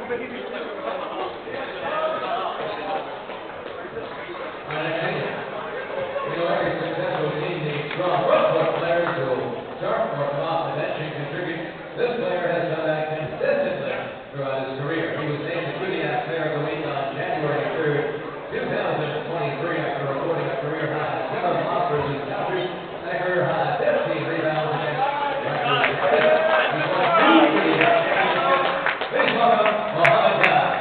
This player has done that consistently throughout his career. He was named the QDAC Player of the Week on January 3rd, 2023, after recording a career high 7 offers and captures and a career high 15 rebounds against Rutgers. He's won 2 QDAC championships. Please welcome Mohammed Khan.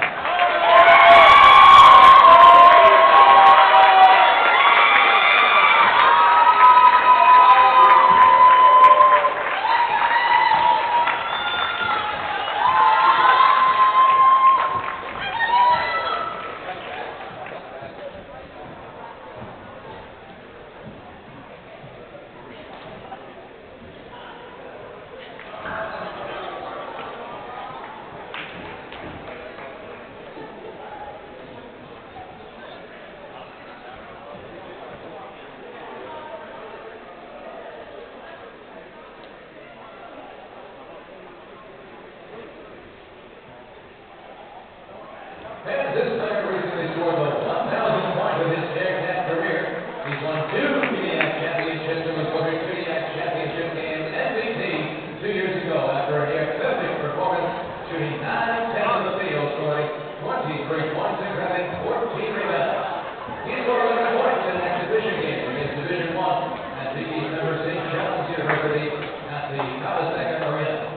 And this player recently scored the 1,000 point of his Bearcat career. He's won 2 QDAC championships and was voted QDAC championship game MVP 2 years ago after a near-perfect performance, shooting 9 10 of the field, scoring 23 points and grabbing 14 rebounds. He scored 11 points in an exhibition game against Division I at Big East member St. John's University at the Cavazega Arena.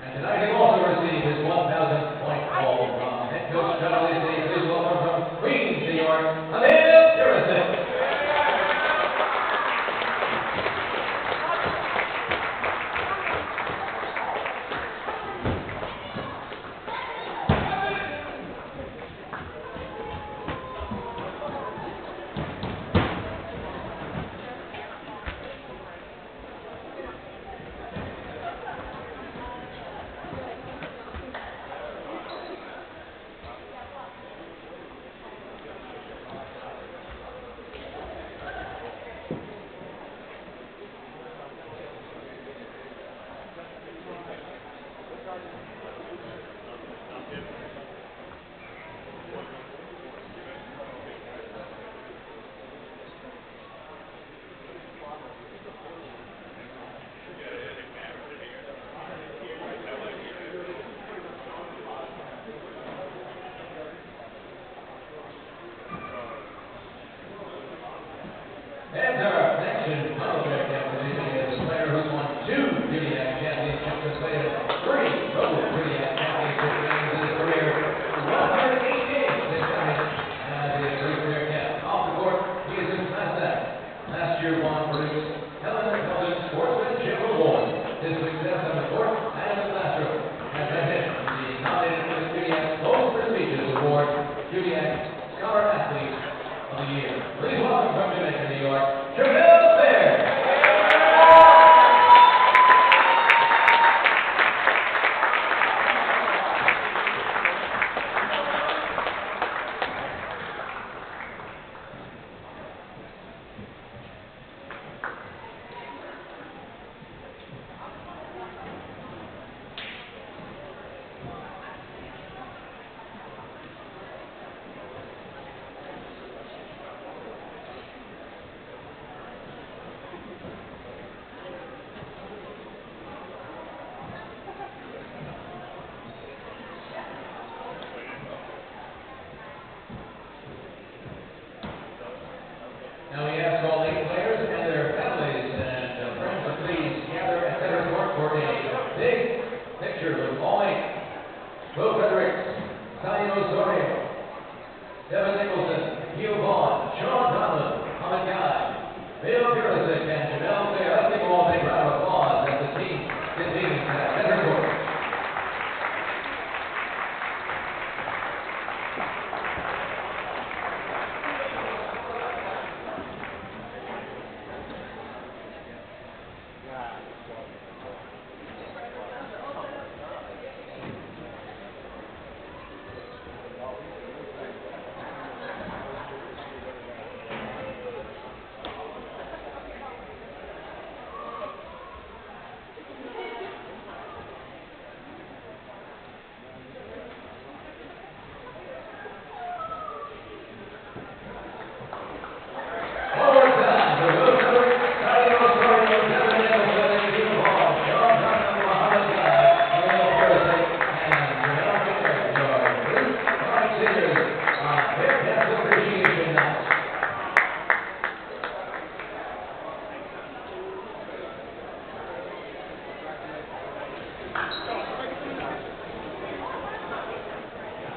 And tonight he also received his 1,000 point call from head coach Charlie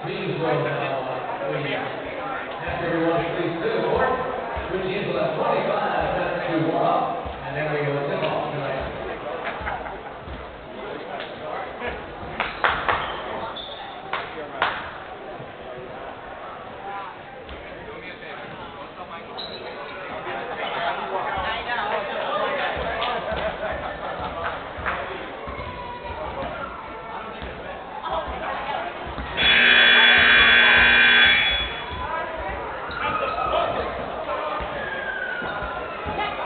Please will now, we ask everyone to please to the court. Two teams will have 25 minutes to warm up, and then we will tip off tonight. Yeah.